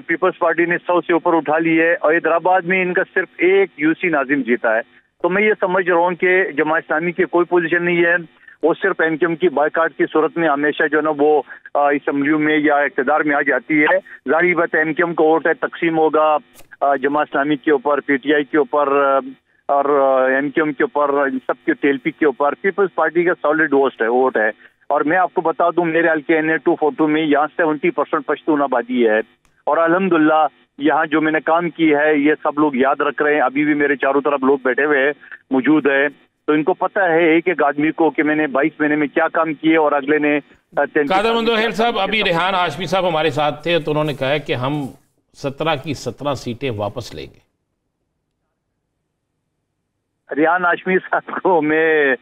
पीपल्स पार्टी ने 100 से ऊपर उठा ली है, और हैदराबाद में इनका सिर्फ एक यूसी नाजिम जीता है। तो मैं ये समझ रहा हूँ कि जमात इस्लामी की कोई पोजीशन नहीं है, वो सिर्फ एमकेएम की बाइकाट की सूरत में हमेशा जो है ना वो असम्बलियों में या इक़्तिदार में आ जाती है। जाहिर बात है एमकेएम का वोट है, तकसीम होगा जमात इस्लामी के ऊपर, पीटीआई के ऊपर और एमकेएम के ऊपर, इन सब के टीएलपी के ऊपर। पीपल्स पार्टी का सॉलिड वोट है। और मैं आपको बता दूं, मेरे हल्के NA 242 में यहाँ 70% पश्तून आबादी है, और अल्हम्दुलिल्लाह यहाँ जो मैंने काम की है ये सब लोग याद रख रहे हैं। अभी भी मेरे चारों तरफ लोग बैठे हुए हैं, मौजूद है, तो इनको पता है एक एक आदमी को कि मैंने 22 महीने में क्या काम किए और अगले ने। कादर मंदोहेल साहब, अभी रेहान हाशमी साहब हमारे साथ थे, तो उन्होंने कहा कि हम 17 की 17 सीटें वापस लेंगे। रेहान हाशमी साहब को मैं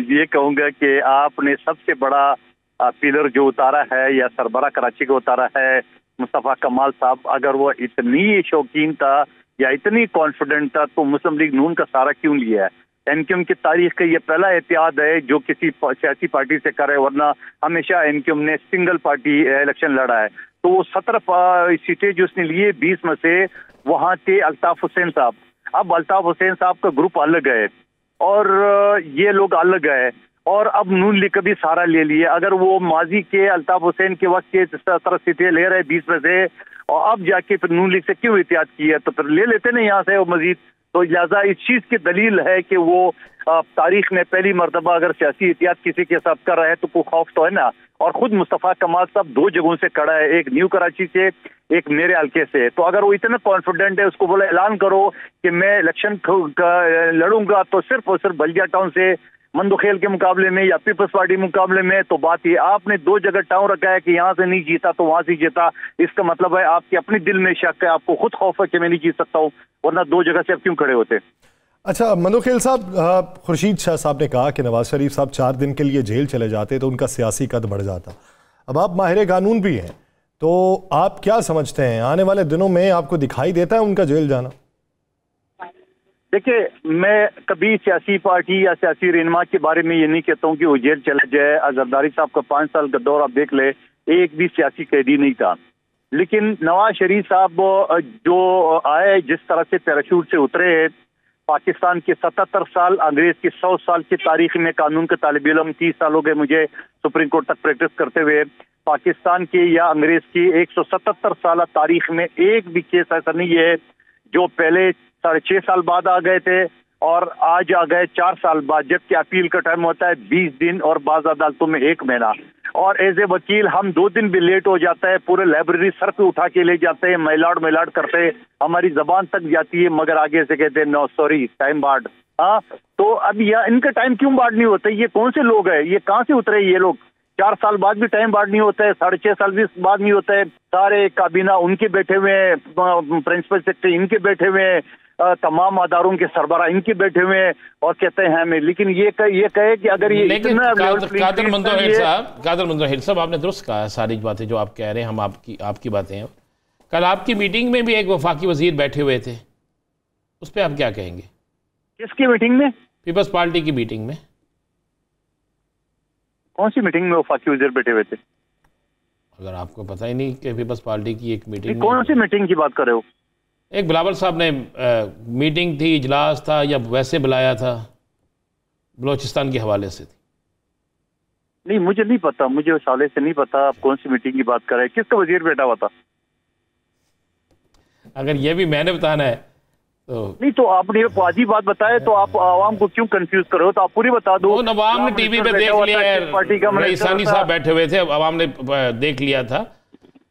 ये कहूंगा कि आपने सबसे बड़ा पिलर जो उतारा है या सरबरा कराची को उतारा है मुस्तफ़ा कमाल साहब, अगर वो इतनी शौकीन था या इतनी कॉन्फिडेंट था तो मुस्लिम लीग नून का सारा क्यों लिया है। एमकेएम की तारीख का ये पहला एहतियात है जो किसी सियासी पार्टी से करे, वरना हमेशा एमकेएम ने सिंगल पार्टी इलेक्शन लड़ा है। तो वो 17 सीटें जो उसने लिए 20 में से वहाँ थे अल्ताफ हुसैन साहब। अब अल्ताफ हुसैन साहब का ग्रुप अलग है और ये लोग अलग है, और अब नून लीग का भी सहारा ले लिए। अगर वो माजी के अल्ताफ हुसैन के वक्त के 17 सीटें ले रहे 20 में से, और अब जाके फिर नून लीग से क्यों एहतियात की है, तो फिर ले लेते ना यहाँ से वो मजीद। तो लिहाजा इस चीज की दलील है कि वो तारीख में पहली मरतबा अगर सियासी एहतियात किसी के साथ कर रहा है तो कोई खौफ तो है ना। और खुद मुस्तफ़ा कमाल साहब 2 जगहों से खड़ा है, एक न्यू कराची से, एक मेरे हल्के से। तो अगर वो इतना कॉन्फिडेंट है, उसको बोला ऐलान करो कि मैं इलेक्शन लड़ूंगा तो सिर्फ और सिर्फ बल्दिया टाउन से मंदोखेल के मुकाबले में या पीपल्स पार्टी मुकाबले में, तो बात ये आपने 2 जगह टाउन रखा है कि यहाँ से नहीं जीता तो वहां से जीता। इसका मतलब है आपके अपने दिल में शक है, आपको खुद खौफ है कि मैं नहीं जीत सकता हूँ, वरना 2 जगह से आप क्यों खड़े होते। अच्छा मंदोखेल साहब, खुर्शीद शाह साहब ने कहा कि नवाज शरीफ साहब 4 दिन के लिए जेल चले जाते तो उनका सियासी कद बढ़ जाता। अब आप माहिर कानून भी हैं, तो आप क्या समझते हैं आने वाले दिनों में आपको दिखाई देता है उनका जेल जाना? देखिए, मैं कभी सियासी पार्टी या सियासी रहनुमा के बारे में ये नहीं कहता हूँ कि वो जेल चला जाए। जरदारी साहब का 5 साल का दौर आप देख ले, एक भी सियासी कैदी नहीं था। लेकिन नवाज शरीफ साहब जो आए, जिस तरह से पैराशूट से उतरे, पाकिस्तान के 77 साल, अंग्रेज के 100 साल की तारीख में कानून के तालिब इल्म, 30 साल हो गए मुझे सुप्रीम कोर्ट तक प्रैक्टिस करते हुए। पाकिस्तान के या अंग्रेज की 177 साल तारीख में एक भी केस ऐसा नहीं है जो पहले 6.5 साल बाद आ गए थे और आज आ गए 4 साल बाद, जबकि अपील का टाइम होता है 20 दिन और बाज़ अदालतों में 1 महीना। और एज ए वकील हम 2 दिन भी लेट हो जाता है, पूरे लाइब्रेरी सर पे उठा के ले जाते हैं, मैलाड करते हैं, हमारी जबान तक जाती है, मगर आगे से कहते हैं नो सॉरी टाइम बार्ड। हाँ, तो अब यह इनका टाइम क्यों बार्ड नहीं होता? ये कौन से लोग हैं? ये कहाँ से उतरे ये लोग? 4 साल बाद भी टाइम बार्ड नहीं होता है, 6.5 साल भी बाद नहीं होता है। सारे काबीना उनके बैठे हुए हैं, प्रिंसिपल सेक्रेटरी इनके बैठे हुए हैं, तमाम अदारों के सरबराह इनके बैठे हुए हैं और कहते हैं हमें। लेकिन ये कहे कि अगर ये कादर मंजूर साहब आपने दुरुस्त कहा है सारी बातें जो आप कह रहे हैं, हम आपकी बातें हैं। कल आपकी मीटिंग में भी एक वफाकी वजीर बैठे हुए थे, उस पर आप क्या कहेंगे? किसकी मीटिंग में? पीपल्स पार्टी की मीटिंग में। कौन सी मीटिंग में वफाकी वजीर बैठे हुए थे? अगर आपको पता ही नहीं कि पीपल्स पार्टी की एक मीटिंग, कौन सी मीटिंग की बात कर रहे हो? एक बिलावल साहब ने मीटिंग थी, इजलास था या वैसे बुलाया था, बलोचिस्तान के हवाले से थी। नहीं, मुझे नहीं पता, मुझे उस हवाले से नहीं पता आप कौन सी मीटिंग की बात कर रहे हैं, किसका वजीर बैठा हुआ था? अगर ये भी मैंने बताना है तो नहीं, तो आपने आधी बात बताए तो आप आवाम को क्यों कंफ्यूज कर रहे हो? तो आप पूरी बता दो। अवाम ने टीवी पे देख लिया है, पार्टी का रईसानी साहब बैठे हुए थे, अवाम ने देख लिया था,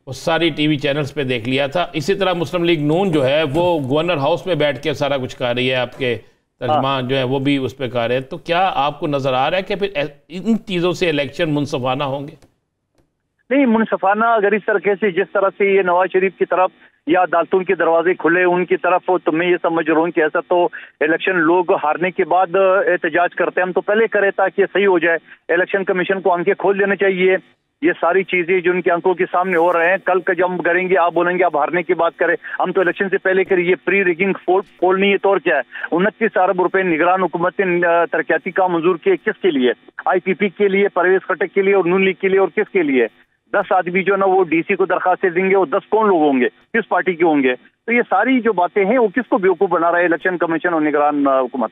वो सारी टीवी चैनल्स पे देख लिया था। इसी तरह मुस्लिम लीग नून जो है वो गवर्नर हाउस में बैठ के सारा कुछ कर रही है, आपके तर्जमान जो है वो भी उस पर कर रहे हैं। तो क्या आपको नजर आ रहा है कि फिर इन चीज़ों से इलेक्शन मुनसफाना होंगे? नहीं, मुनसफाना अगर इस तरह से जिस तरह से ये नवाज शरीफ की तरफ या अदालतों के दरवाजे खुले उनकी तरफ, तो मैं ये समझ रहा हूँ कि ऐसा तो इलेक्शन लोग हारने के बाद एहतजाज करते हैं, हम तो पहले करें ताकि सही हो जाए। इलेक्शन कमीशन को आंखें खोल देना चाहिए। ये सारी चीजें जो उनकी आंखों के सामने हो रहे हैं, कल का जब हम करेंगे आप बोलेंगे आप हारने की बात करें, हम तो इलेक्शन से पहले करें। ये प्री रिगिंग पोल नहीं है तो और क्या है? 29 अरब रुपए निगरान हुकूमत ने तरक्याती काम मंजूर किए, किसके लिए? IPP के लिए, परवेज खटक के लिए और नून लीग के लिए, और किसके लिए? 10 आदमी जो ना वो DC को दरखास्तें देंगे, वो 10 कौन लोग होंगे, किस पार्टी के होंगे? तो ये सारी जो बातें हैं वो किसको बेवकूफ बना रहा है इलेक्शन कमीशन और निगरान हुकूमत?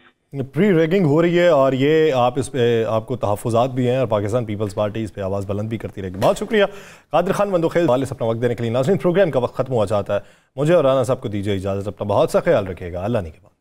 प्री रेगिंग हो रही है और ये आप इस पे आपको तहफ़्फ़ुज़ात भी हैं और पाकिस्तान पीपल्स पार्टी इस पे आवाज़ बुलंद भी करती रहेगी। बहुत शुक्रिया कादिर खान मंदोखेज़ वाले अपना वक्त देने के लिए। नाज़रीन, प्रोग्राम का वक्त खत्म हुआ चाहता है, मुझे और राना साहब को दीजिए इजाज़त। अपना बहुत सा ख्याल रखिएगा। अल्लाह ने के बाद।